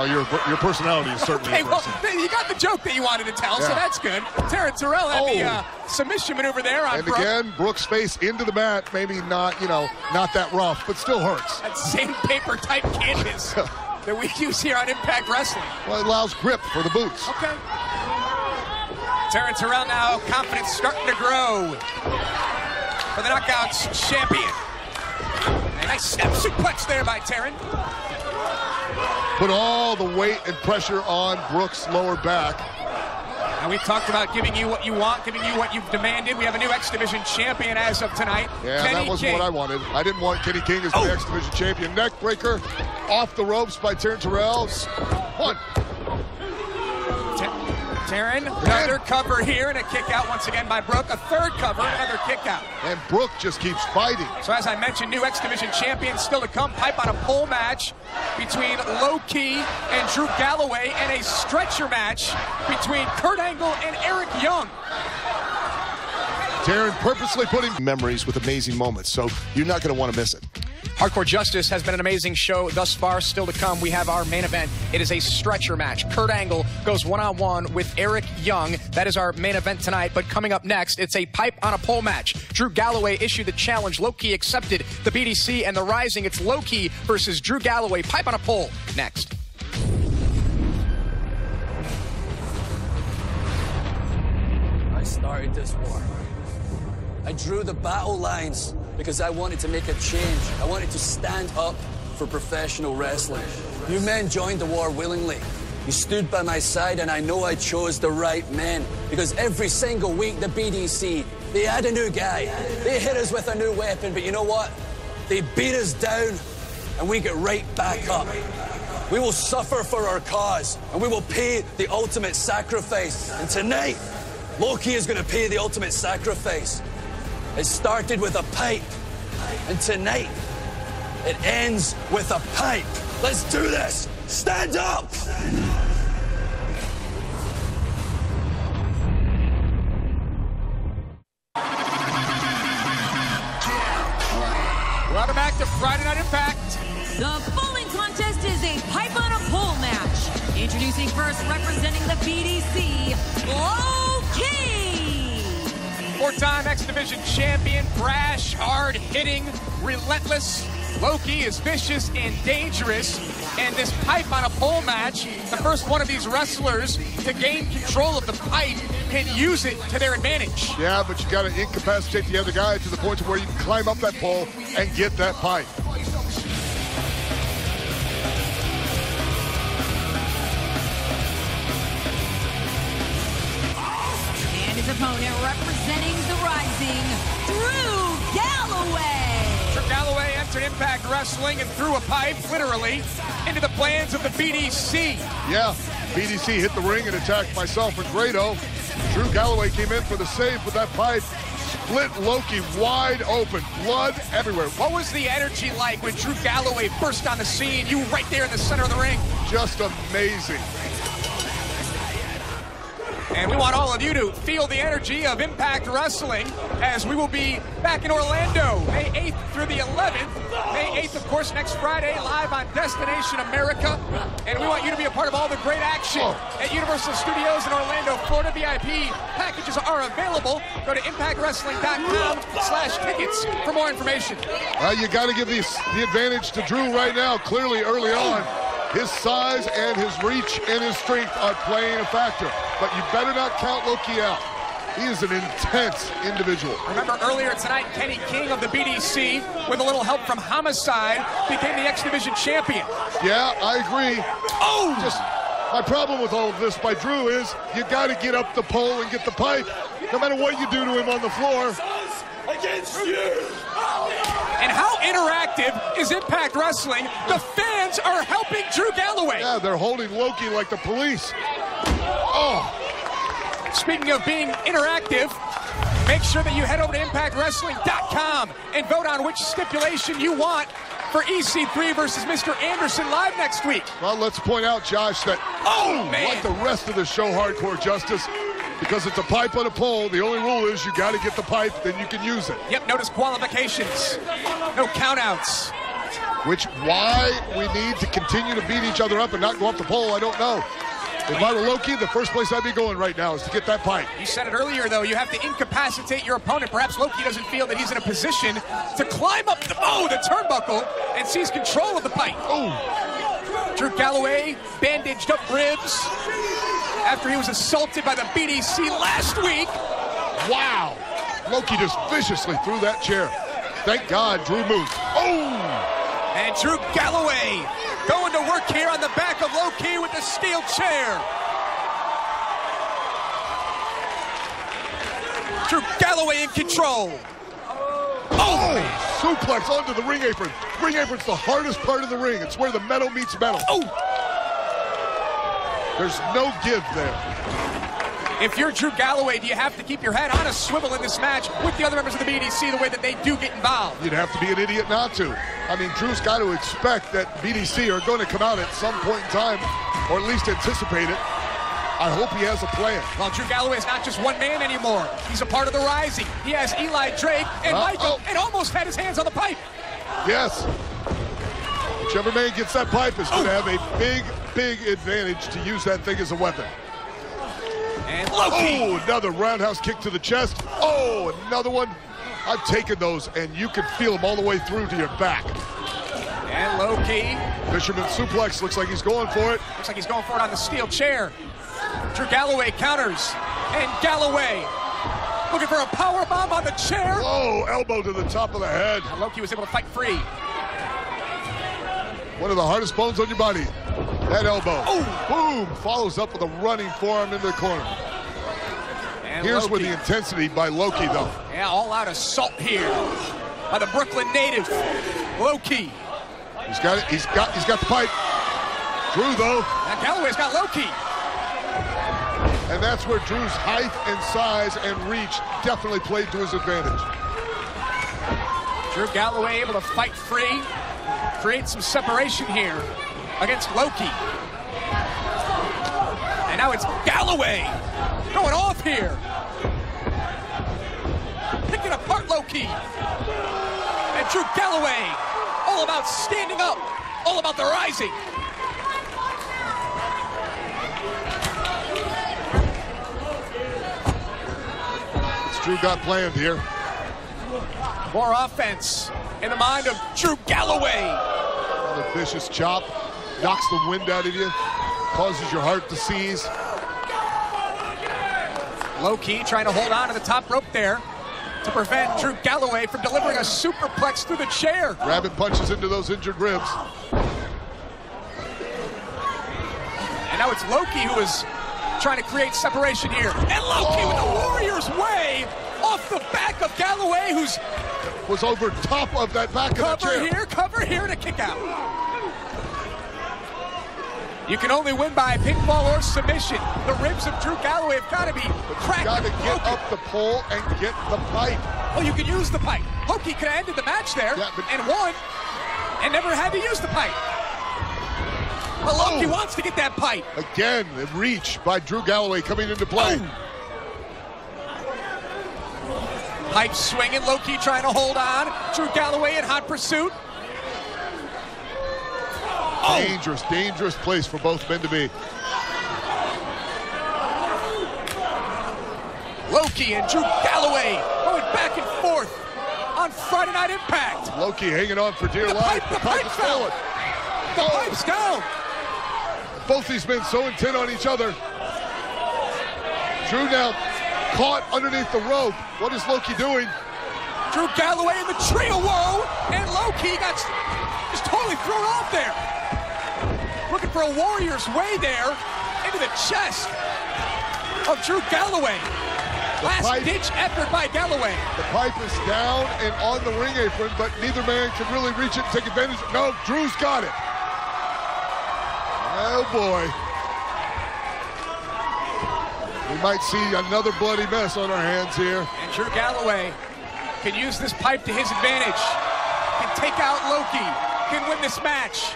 Oh, your personality is certainly impressive. Well, you got the joke that you wanted to tell, so that's good. Taryn Terrell had the submission maneuver there on Brooke. And again, Brooke's face into the mat, maybe not, not that rough, but still hurts. That sandpaper type canvas that we use here on Impact Wrestling. Well, it allows grip for the boots. Okay. Taryn Terrell now, confidence starting to grow for the Knockouts champion. A nice step suplex there by Taryn. Put all the weight and pressure on Brooke's lower back. And we talked about giving you what you want, giving you what you've demanded. We have a new X Division champion as of tonight. Yeah, Kenny that wasn't King. what I wanted. I didn't want Kenny King as the X Division champion. Neck breaker off the ropes by Taryn Terrell. One. Taryn, another cover here and a kick out once again by Brooke. A third cover, another kick out. And Brooke just keeps fighting. So as I mentioned, new X Division champion still to come. Pipe on a pole match between Low Key and Drew Galloway, and a stretcher match between Kurt Angle and Eric Young. Taryn purposely putting memories with amazing moments, so you're not going to want to miss it. Hardcore Justice has been an amazing show thus far. Still to come, we have our main event. It is a stretcher match. Kurt Angle goes one-on-one with Eric Young. That is our main event tonight. But coming up next, it's a pipe on a pole match. Drew Galloway issued the challenge. Low Key accepted the BDC and the Rising. It's Low Key versus Drew Galloway. Pipe on a pole next. I started this war. I drew the battle lines because I wanted to make a change. I wanted to stand up for professional wrestling. You men joined the war willingly. You stood by my side, and I know I chose the right men, because every single week the BDC, they had a new guy. They hit us with a new weapon, but you know what? They beat us down, and we get right back up. We will suffer for our cause, and we will pay the ultimate sacrifice. And tonight, Loki is going to pay the ultimate sacrifice. It started with a pipe, and tonight, it ends with a pipe. Let's do this. Stand up. Welcome back to Friday Night Impact. The following contest is a pipe on a pole match. Introducing first, representing the BDC, Loki. Four-time X Division champion, brash, hard-hitting, relentless. Loki is vicious and dangerous. And this pipe on a pole match, the first one of these wrestlers to gain control of the pipe can use it to their advantage. Yeah, but you got to incapacitate the other guy to the point where you can climb up that pole and get that pipe. And his opponent, representing the Rising, Drew Galloway. Drew Galloway entered Impact Wrestling and threw a pipe, literally, into the plans of the BDC. Yeah, BDC hit the ring and attacked myself and Grado. Drew Galloway came in for the save with that pipe, split Loki wide open, blood everywhere. What was the energy like when Drew Galloway burst on the scene? You were right there in the center of the ring. Just amazing. And we want all of you to feel the energy of Impact Wrestling as we will be back in Orlando, May 8th through the 11th. May 8th, of course, next Friday, live on Destination America. And we want you to be a part of all the great action at Universal Studios in Orlando, Florida. VIP packages are available. Go to impactwrestling.com/tickets for more information. You got to give the advantage to Drew right now, clearly early on. His size and his reach and his strength are playing a factor. But you better not count Loki out. He is an intense individual. Remember earlier tonight, Kenny King of the BDC, with a little help from Homicide, became the X Division champion. Yeah, I agree. Just my problem with all of this by Drew is you got to get up the pole and get the pipe, no matter what you do to him on the floor. Against you. And how interactive is Impact Wrestling? The fans are helping Drew Galloway. Yeah, they're holding Loki like the police. Speaking of being interactive, make sure that you head over to ImpactWrestling.com and vote on which stipulation you want for EC3 versus Mr. Anderson live next week. Well, let's point out, Josh, that like the rest of the show, Hardcore Justice, because it's a pipe on a pole, the only rule is you got to get the pipe, then you can use it. Yep, no disqualifications, no countouts. Why we need to continue to beat each other up and not go up the pole, I don't know. If I were Loki, the first place I'd be going right now is to get that pipe. You said it earlier, though. You have to incapacitate your opponent. Perhaps Loki doesn't feel that he's in a position to climb up the turnbuckle and seize control of the pipe. Drew Galloway bandaged up ribs after he was assaulted by the BDC last week. Wow. Loki just viciously threw that chair. Thank God Drew moved. And Drew Galloway going to work here on the back of Loki with the steel chair. Drew Galloway in control. Suplex onto the ring apron. Ring apron's the hardest part of the ring. It's where the metal meets metal. There's no give there. If you're Drew Galloway, do you have to keep your head on a swivel in this match with the other members of the BDC the way that they do get involved? You'd have to be an idiot not to. I mean, Drew's got to expect that BDC are going to come out at some point in time, or at least anticipate it. I hope he has a plan. Well, Drew Galloway is not just one man anymore. He's a part of the Rising. He has Eli Drake and Michael, and almost had his hands on the pipe. Yes. Whichever man gets that pipe is going to have a big advantage to use that thing as a weapon. And Loki. Another roundhouse kick to the chest. Another one. I've taken those, and you can feel them all the way through to your back. And Loki. Fisherman suplex. Looks like he's going for it. Looks like he's going for it on the steel chair. Drew Galloway counters. And Galloway looking for a powerbomb on the chair. Elbow to the top of the head. And Loki was able to fight free. One of the hardest bones on your body. That elbow. Boom. Follows up with a running forearm into the corner. And Here's Loki. where the intensity by Loki, though. Yeah, all-out assault here by the Brooklyn native, Loki. He's got it. He's got the pipe. Drew, though. And Galloway's got Low-Ki. And that's where Drew's height and size and reach definitely played to his advantage. Drew Galloway able to fight free, create some separation here against Low-Ki. And now it's Galloway going off here. Picking apart Low-Ki. And Drew Galloway, all about standing up, all about the rising. It's Drew got planned here. More offense in the mind of Drew Galloway. The vicious chop knocks the wind out of you, causes your heart to seize. Low-Ki trying to hold on to the top rope there to prevent Drew Galloway from delivering a superplex through the chair. Grabbing punches into those injured ribs. And now it's Low-Ki who is trying to create separation here. And Low-Ki with the Warrior's Way off the back of Galloway, who's was over top of that back of that chair. Cover here, and a kick out. You can only win by pinfall or submission. The ribs of Drew Galloway have got to be cracked. Got to get up the pole and get the pipe. Well, you can use the pipe. Low-Ki could have ended the match there and won, and never had to use the pipe. But Low-Ki wants to get that pipe. Again, the reach by Drew Galloway coming into play. Pipe swinging, Low-Ki trying to hold on. Drew Galloway in hot pursuit. Dangerous, dangerous place for both men to be. Low-Ki and Drew Galloway going back and forth on Friday Night Impact. Low-Ki hanging on for dear life. The pipe is falling. The pipe's down. Both these men so intent on each other. Drew now caught underneath the rope. What is Low-Ki doing? Drew Galloway in the tree of woe, and Low-Ki got just totally thrown off there. Looking for a Warrior's Way there into the chest of Drew Galloway. Last-ditch effort by Galloway. The pipe is down and on the ring apron, but neither man can really reach it and take advantage. No, Drew's got it. Oh, boy. We might see another bloody mess on our hands here. And Drew Galloway can use this pipe to his advantage. Can take out Low-Ki. Can win this match.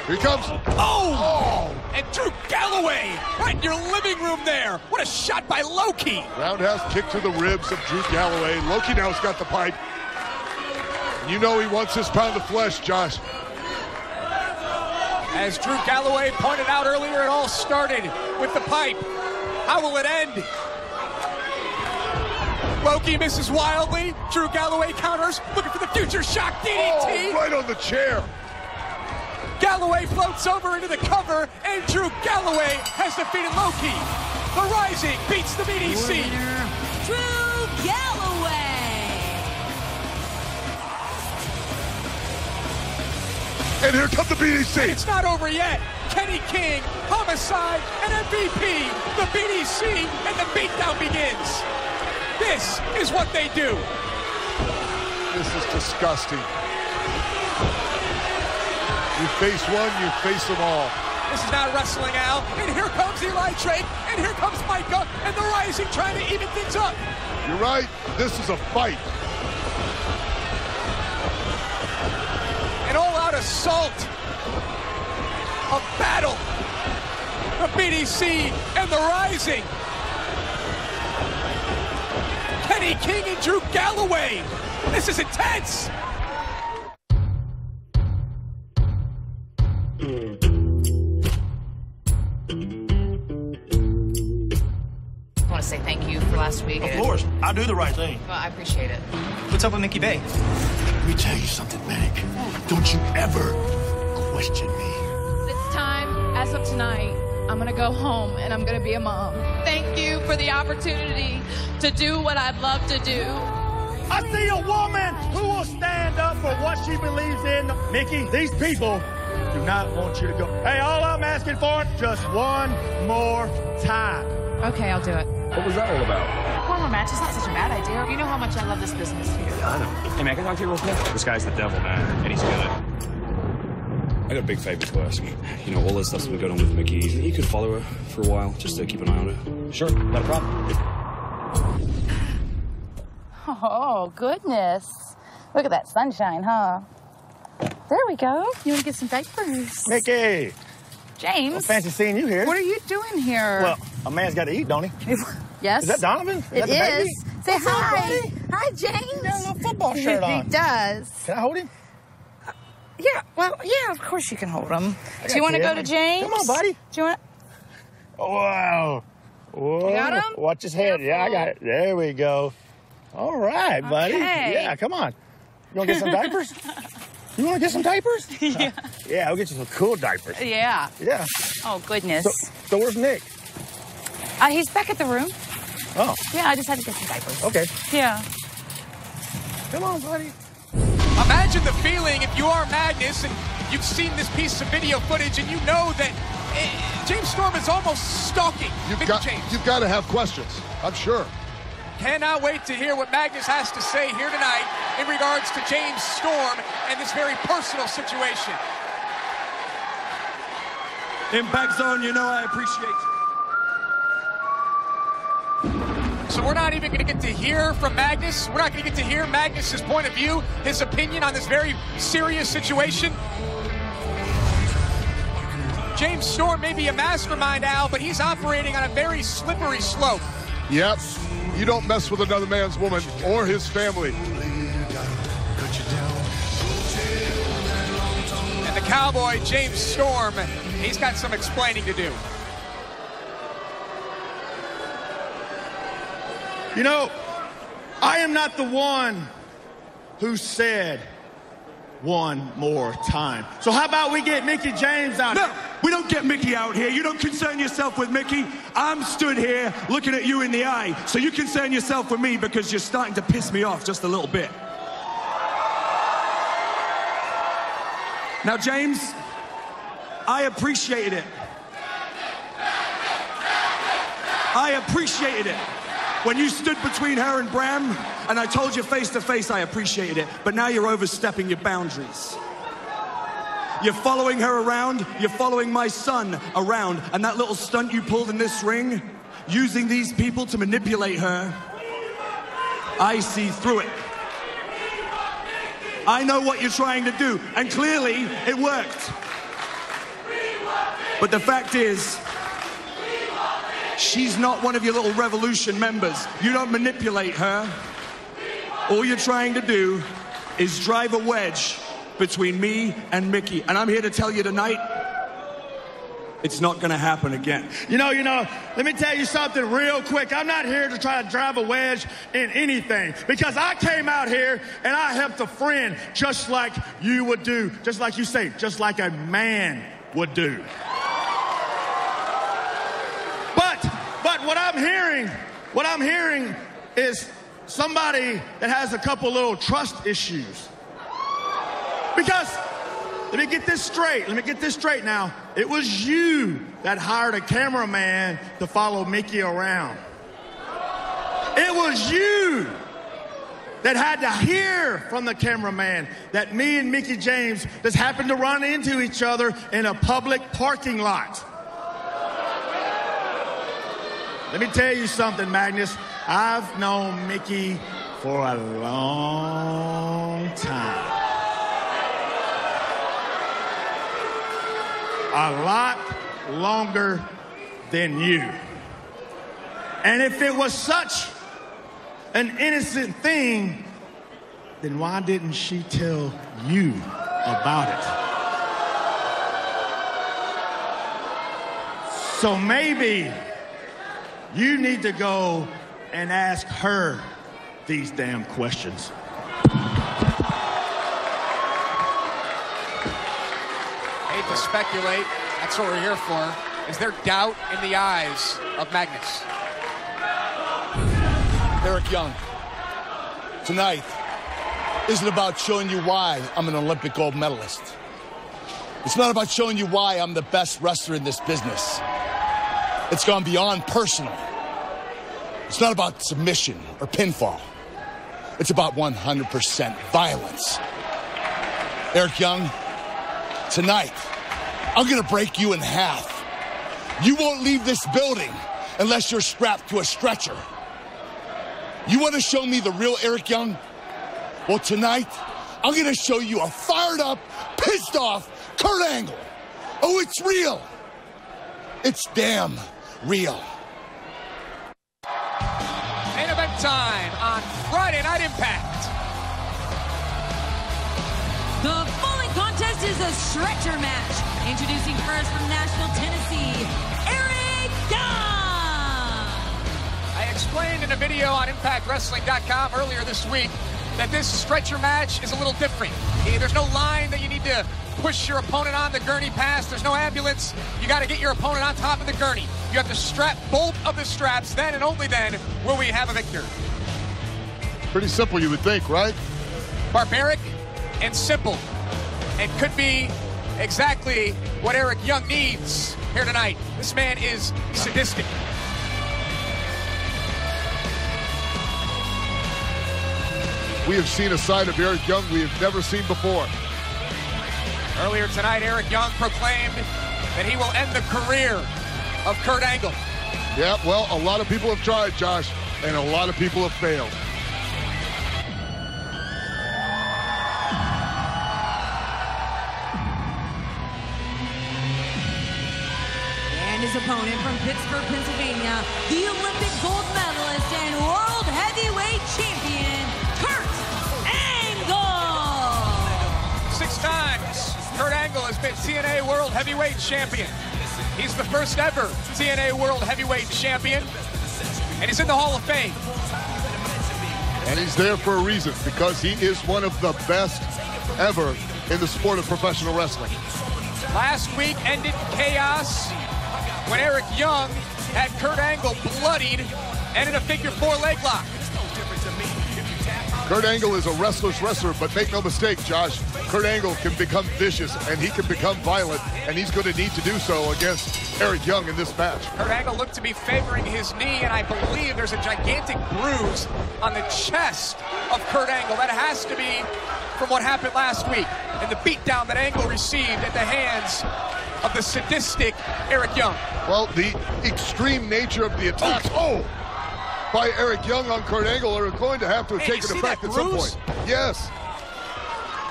Here he comes. Oh! And Drew Galloway right in your living room there. What a shot by Low-Ki. Roundhouse kick to the ribs of Drew Galloway. Low-Ki now has got the pipe. And you know he wants his pound of flesh, Josh. As Drew Galloway pointed out earlier, it all started with the pipe. How will it end? Low-Ki misses wildly. Drew Galloway counters, looking for the future shock DDT. Oh, right on the chair. Galloway floats over into the cover, and Drew Galloway has defeated Low-Ki. The Rising beats the BDC. Drew Galloway. And here comes the BDC. And it's not over yet. Kenny King, Homicide, and MVP. The BDC and the beatdown begins. This is what they do. This is disgusting. You face one, you face them all. This is not wrestling, Al. And here comes Eli Drake, and here comes Micah, and the Rising trying to even things up. You're right. This is a fight. An all-out assault. A battle. The BDC and the Rising. Kenny King and Drew Galloway. This is intense. I want to say thank you for last week. Of course, I do the right thing. Well, I appreciate it. What's up with Mickey Bay? Let me tell you something, Manic. Don't you ever question me. It's time, as of tonight, I'm gonna go home and I'm gonna be a mom. Thank you for the opportunity to do what I'd love to do. I see a woman who will stand up for what she believes in. Mickey, these people do not want you to go. Hey, all I'm asking for is just one more time. Okay, I'll do it. What was that all about? One more match is not such a bad idea. You know how much I love this business here. Yeah, I know. Hey, man, can I talk to you real quick? This guy's the devil, man, and he's good. got a big favor to ask. You know, all this stuff's been going on with Mickey. You could follow her for a while, just to keep an eye on her. Sure, not a problem. Oh, goodness. Look at that sunshine, huh? There we go. You want to get some diapers? Mickey! James. Well, fancy seeing you here. What are you doing here? Well, a man's got to eat, don't he? Yes. Is that Donovan? Is that the It baby? is. Say What's up, hi. buddy? Hi, James. He's got a little football shirt on. He does. Can I hold him? Yeah, well, yeah, of course you can hold him. Do you want to go to James? Come on, buddy. Do you want Wow. Whoa. You got him? Watch his head. Yeah, I got it. There we go. All right, buddy. Okay. Yeah, come on. You want to get some diapers? You want to get some diapers? Yeah. Yeah, I'll get you some cool diapers. Yeah. Yeah. Oh, goodness. So where's Nick? He's back at the room. Oh. Yeah, I just had to get some diapers. Okay. Yeah. Come on, buddy. Imagine the feeling if you are Magnus and you've seen this piece of video footage and you know that James Storm is almost stalking Mickey James. You've got to have questions, I'm sure. Cannot wait to hear what Magnus has to say here tonight in regards to James Storm and this very personal situation. Impact Zone, you know I appreciate you. So we're not even going to get to hear from Magnus. We're not going to get to hear Magnus's point of view, his opinion on this very serious situation. James Storm may be a mastermind, Al, but he's operating on a very slippery slope. Yep. You don't mess with another man's woman or his family. And the cowboy, James Storm, he's got some explaining to do. You know, I am not the one who said one more time. So how about we get Mickey James out No, here? we don't get Mickey out here. You don't concern yourself with Mickey. I'm stood here looking at you in the eye. So you concern yourself with me because you're starting to piss me off just a little bit. Now, James, I appreciated it. I appreciated it. When you stood between her and Bram, and I told you face to face I appreciated it, but now you're overstepping your boundaries. You're following her around, you're following my son around, and that little stunt you pulled in this ring, using these people to manipulate her, I see through it. I know what you're trying to do, and clearly it worked. But the fact is, she's not one of your little revolution members. You don't manipulate her. All you're trying to do is drive a wedge between me and Mickey. And I'm here to tell you tonight, it's not gonna happen again. You know, let me tell you something real quick. I'm not here to try to drive a wedge in anything, because I came out here and I helped a friend just like you would do, just like you say, just like a man would do. But what I'm hearing is somebody that has a couple little trust issues. Because, let me get this straight now. It was you that hired a cameraman to follow Mickey around. It was you that had to hear from the cameraman that me and Mickey James just happened to run into each other in a public parking lot. Let me tell you something, Magnus. I've known Mickey for a long time. A lot longer than you. And if it was such an innocent thing, then why didn't she tell you about it? So maybe you need to go and ask her these damn questions. Hate to speculate. That's what we're here for. Is there doubt in the eyes of Magnus? Eric Young, tonight isn't about showing you why I'm an Olympic gold medalist. It's not about showing you why I'm the best wrestler in this business. It's gone beyond personal. It's not about submission or pinfall. It's about 100% violence. Eric Young, tonight, I'm gonna break you in half. You won't leave this building unless you're strapped to a stretcher. You wanna show me the real Eric Young? Well, tonight, I'm gonna show you a fired up, pissed off Kurt Angle. Oh, it's real. It's damn real. Main event time on Friday Night Impact. The following contest is a stretcher match. Introducing first from Nashville, Tennessee, Eric Young. I explained in a video on ImpactWrestling.com earlier this week that this stretcher match is a little different. There's no line that you need to push your opponent on the gurney past. There's no ambulance. You got to get your opponent on top of the gurney. You have to strap both of the straps. Then and only then will we have a victor. Pretty simple, you would think, right? Barbaric and simple. And could be exactly what Eric Young needs here tonight. This man is sadistic. We have seen a side of Eric Young we have never seen before. Earlier tonight, Eric Young proclaimed that he will end the career of Kurt Angle. Yeah, well, a lot of people have tried, Josh, and a lot of people have failed. And his opponent from Pittsburgh, Pennsylvania, the Olympic gold medalist and world heavyweight champion, Kurt Angle. 6 times, Kurt Angle has been TNA World Heavyweight Champion. He's the first ever TNA World Heavyweight Champion, and he's in the Hall of Fame. And he's there for a reason, because he is one of the best ever in the sport of professional wrestling. Last week ended chaos when Eric Young had Kurt Angle bloodied and in a figure 4 leg lock. Kurt Angle is a wrestler's wrestler, but make no mistake, Josh, Kurt Angle can become vicious and he can become violent, and he's going to need to do so against Eric Young in this match. Kurt Angle looked to be favoring his knee, and I believe there's a gigantic bruise on the chest of Kurt Angle. That has to be from what happened last week and the beatdown that Angle received at the hands of the sadistic Eric Young. Well, the extreme nature of the attacks by Eric Young on Kurt Angle are going to have to take an effect at some point. Yes.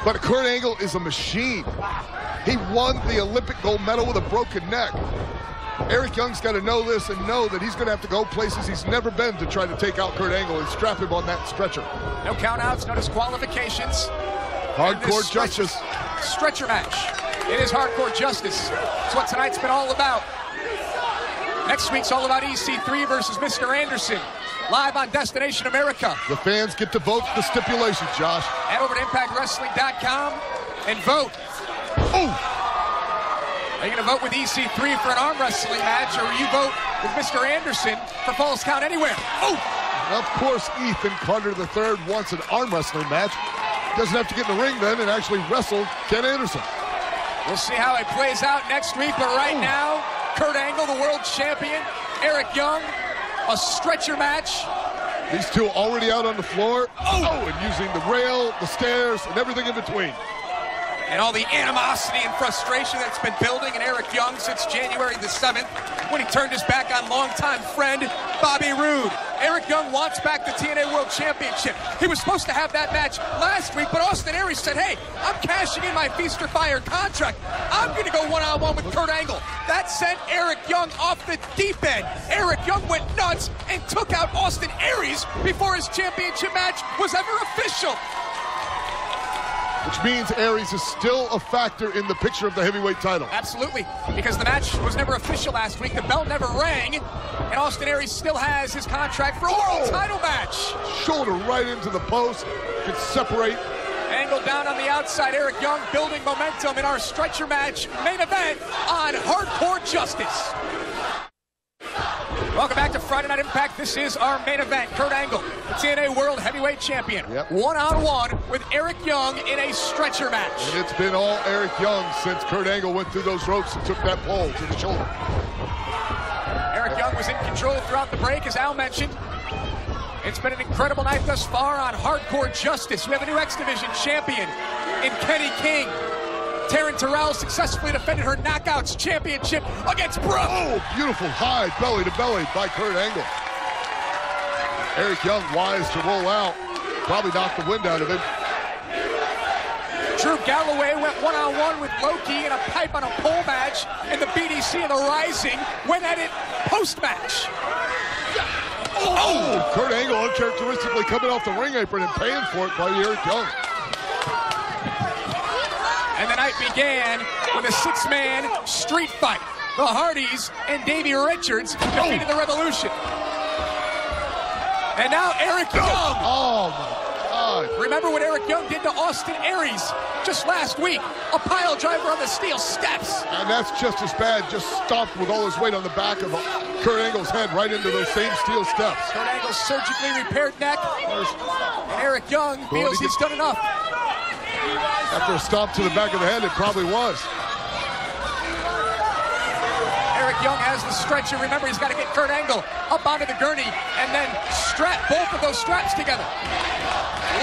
But Kurt Angle is a machine. He won the Olympic gold medal with a broken neck. Eric Young's got to know this and know that he's going to have to go places he's never been to try to take out Kurt Angle and strap him on that stretcher. No countouts, no disqualifications. Hardcore justice. Stretcher match. It is hardcore justice. It's what tonight's been all about. Next week's all about EC3 versus Mr. Anderson. Live on Destination America. The fans get to vote the stipulations, Josh. Head over to ImpactWrestling.com and vote. Oh! Are you going to vote with EC3 for an arm wrestling match, or will you vote with Mr. Anderson for Falls Count Anywhere? Oh! Of course, Ethan Carter III wants an arm wrestling match. Doesn't have to get in the ring then and actually wrestle Ken Anderson. We'll see how it plays out next week, but right now, Kurt Angle, the world champion, Eric Young, a stretcher match. These two already out on the floor. Oh, and using the rail, the stairs, and everything in between. And all the animosity and frustration that's been building in Eric Young since January the 7th, when he turned his back on longtime friend Bobby Roode. Eric Young wants back the TNA World Championship. He was supposed to have that match last week, but Austin Aries said, hey, I'm cashing in my Feast or Fire contract. I'm going to go one-on-one with Kurt Angle. That sent Eric Young off the deep end. Eric Young went nuts and took out Austin Aries before his championship match was ever official. Which means Aries is still a factor in the picture of the heavyweight title. Absolutely, because the match was never official last week. The bell never rang, and Austin Aries still has his contract for a world title match. Shoulder right into the post, could separate. Angle down on the outside. Eric Young building momentum in our stretcher match main event on Hardcore Justice. Welcome back to Friday Night Impact. This is our main event. Kurt Angle, the TNA World Heavyweight Champion. One-on-one with Eric Young in a stretcher match. And it's been all Eric Young since Kurt Angle went through those ropes and took that pole to the shoulder. Eric Young was in control throughout the break, as Al mentioned. It's been an incredible night thus far on Hardcore Justice. We have a new X Division champion in Kenny King. Taryn Terrell successfully defended her Knockouts Championship against Brooke. Oh, beautiful high belly to belly by Kurt Angle. Eric Young wise to roll out. Probably knocked the wind out of him. Drew Galloway went one-on-one with Loki in a pipe on a pole match in the BDC and the Rising. Went at it post-match. Oh! Kurt Angle uncharacteristically coming off the ring apron and paying for it by Eric Young. And the night began with a six-man street fight. The Hardys and Davey Richards defeated the Revolution. And now Eric Young. Oh my God. Remember what Eric Young did to Austin Aries just last week? A pile driver on the steel steps. And that's just as bad, just stomped with all his weight on the back of Kurt Angle's head right into those same steel steps. Kurt Angle's surgically repaired neck. And Eric Young feels he's done enough. After a stomp to the back of the head, it probably was. Eric Young has the stretcher. Remember, he's got to get Kurt Angle up onto the gurney and then strap both of those straps together.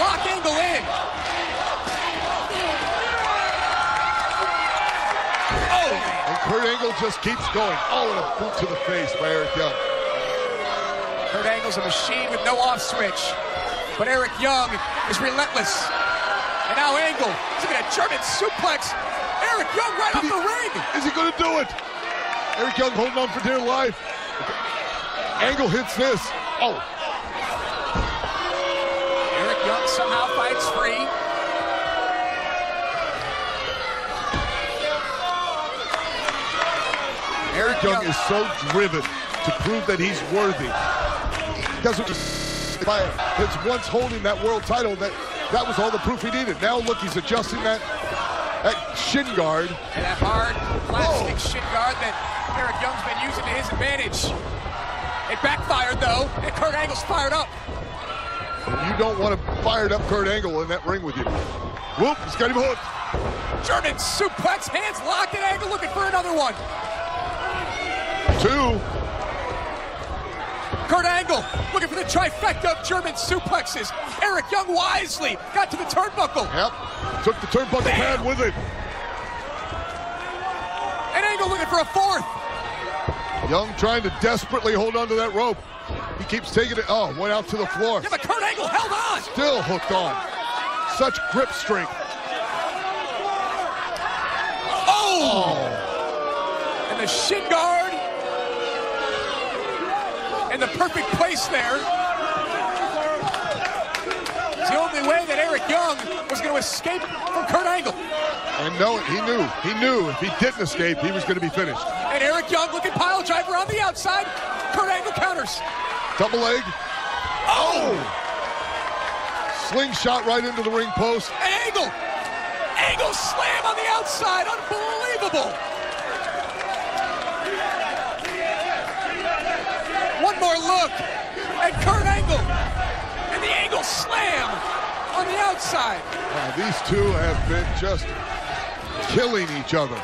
Lock Angle in. Oh! And Kurt Angle just keeps going. Oh, and a boot to the face by Eric Young. Kurt Angle's a machine with no off switch. But Eric Young is relentless. And now Angle is going to German suplex Eric Young right off the ring. Is he going to do it? Eric Young holding on for dear life. Angle hits this. Oh. Eric Young somehow fights free. Eric Young is so driven to prove that he's worthy. He doesn't just by his once holding that world title, that was all the proof he needed. Now look, he's adjusting that shin guard. And that hard plastic shin guard that Eric Young's been using to his advantage. It backfired though, and Kurt Angle's fired up. You don't want a fired up Kurt Angle in that ring with you. Whoop, he's got him hooked. German suplex, hands locked, and Angle looking for another one. Two. Kurt Angle looking for the trifecta of German suplexes. Eric Young wisely got to the turnbuckle. Yep, took the turnbuckle pad with him. And Angle looking for a fourth. Young trying to desperately hold on to that rope. He keeps taking it. Oh, went out to the floor. Yeah, but Kurt Angle held on. Still hooked on. Such grip strength. Oh! And the shin guard. And the perfect place there. It's the only way that Eric Young was going to escape from Kurt Angle. And no, he knew if he didn't escape, he was going to be finished. And Eric Young looking pile driver on the outside. Kurt Angle counters. Double leg. Oh! Slingshot right into the ring post. And Angle slam on the outside. Unbelievable. One more look at Kurt Angle. And the Angle slam on the outside. These two have been just killing each other,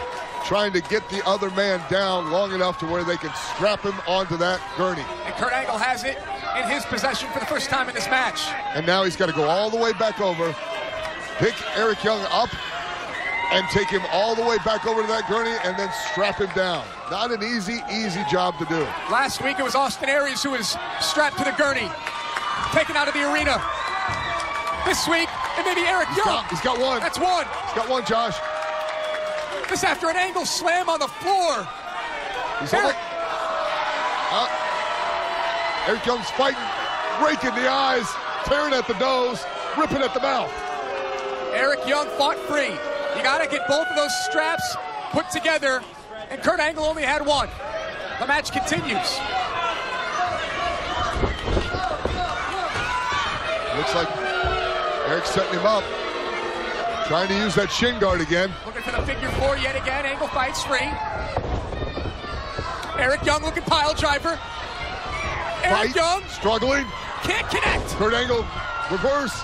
trying to get the other man down long enough to where they can strap him onto that gurney. And Kurt Angle has it in his possession for the first time in this match. And now he's got to go all the way back over, pick Eric Young up, and take him all the way back over to that gurney and then strap him down. Not an easy job to do. Last week it was Austin Aries who was strapped to the gurney, taken out of the arena. This week, it may be Eric Young. He's got one. That's one. He's got one, Josh. This after an Angle slam on the floor. Eric Young's fighting, raking the eyes, tearing at the nose, ripping at the mouth. Eric Young fought free. You got to get both of those straps put together, and Kurt Angle only had one. The match continues. Looks like Eric's setting him up. Trying to use that shin guard again. Looking for the figure four yet again. Angle fights free. Eric Young looking pile driver. Eric Young struggling. Can't connect. Kurt Angle reverse.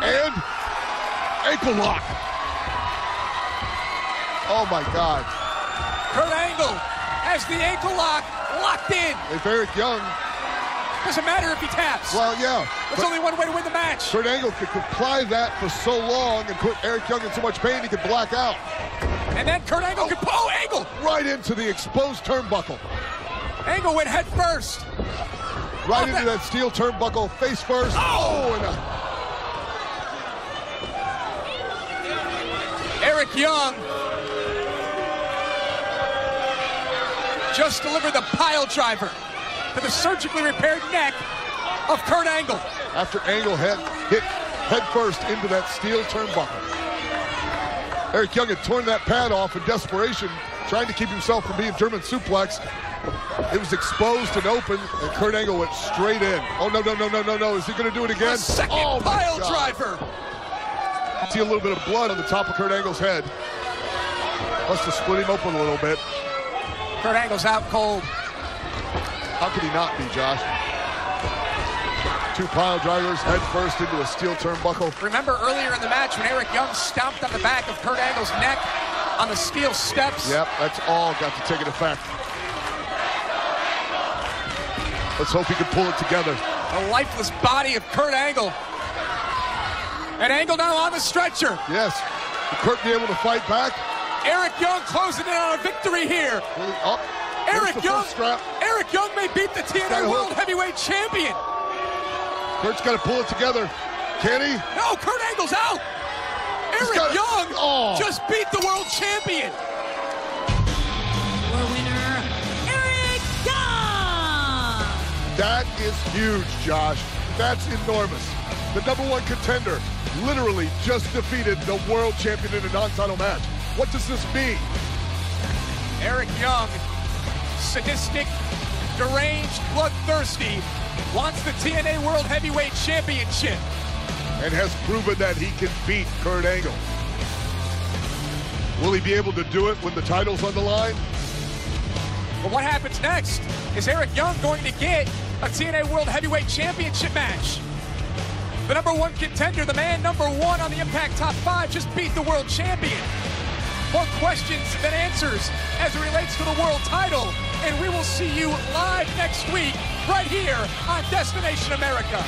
And ankle lock. Oh my God. Kurt Angle has the ankle lock locked in. If Eric Young Doesn't matter if he taps. Well, yeah. There's only one way to win the match. Kurt Angle could apply that for so long and put Eric Young in so much pain he could black out. And then Kurt Angle could... Oh, Angle! Right into the exposed turnbuckle. Angle went head first. Right into that steel turnbuckle, face first. Oh! And Eric Young just delivered the pile driver to the surgically repaired neck of Kurt Angle. After Angle hit head first into that steel turnbuckle. Eric Young had torn that pad off in desperation, trying to keep himself from being German suplexed. It was exposed and open, and Kurt Angle went straight in. Oh, no. Is he going to do it again? A second pile driver. See a little bit of blood on the top of Kurt Angle's head. Must have split him open a little bit. Kurt Angle's out cold. How could he not be, Josh? 2 pile drivers, head first into a steel turnbuckle. Remember earlier in the match when Eric Young stomped on the back of Kurt Angle's neck on the steel steps? Yep, that's all got to take an effect. Let's hope he can pull it together. The lifeless body of Kurt Angle. And Angle now on the stretcher. Yes. Will Kurt be able to fight back? Eric Young closing in on a victory here. Eric Young may beat the TNA World Heavyweight Champion. Kurt's got to pull it together. Can he? No, Kurt Angle's out. Eric Young just beat the world champion. Your winner, Eric Young. That is huge, Josh. That's enormous. The #1 contender literally just defeated the world champion in a non-title match. What does this mean? Eric Young, sadistic, deranged, bloodthirsty, wants the TNA World Heavyweight Championship. And has proven that he can beat Kurt Angle. Will he be able to do it when the title's on the line? But what happens next? Is Eric Young going to get a TNA World Heavyweight Championship match? The #1 contender, the man #1 on the Impact Top 5, just beat the world champion. More questions than answers as it relates to the world title. And we will see you live next week, right here on Destination America.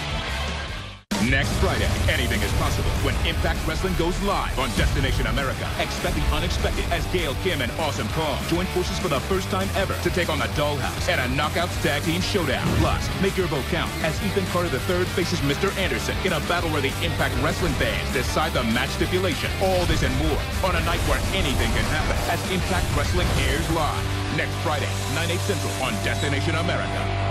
Next Friday, anything is possible when Impact Wrestling goes live on Destination America. Expect the unexpected as Gail Kim and Awesome Kong join forces for the first time ever to take on the Dollhouse at a Knockouts Tag Team Showdown. Plus, make your vote count as Ethan Carter III faces Mr. Anderson in a battle where the Impact Wrestling fans decide the match stipulation. All this and more on a night where anything can happen as Impact Wrestling airs live. Next Friday, 9/8 Central on Destination America.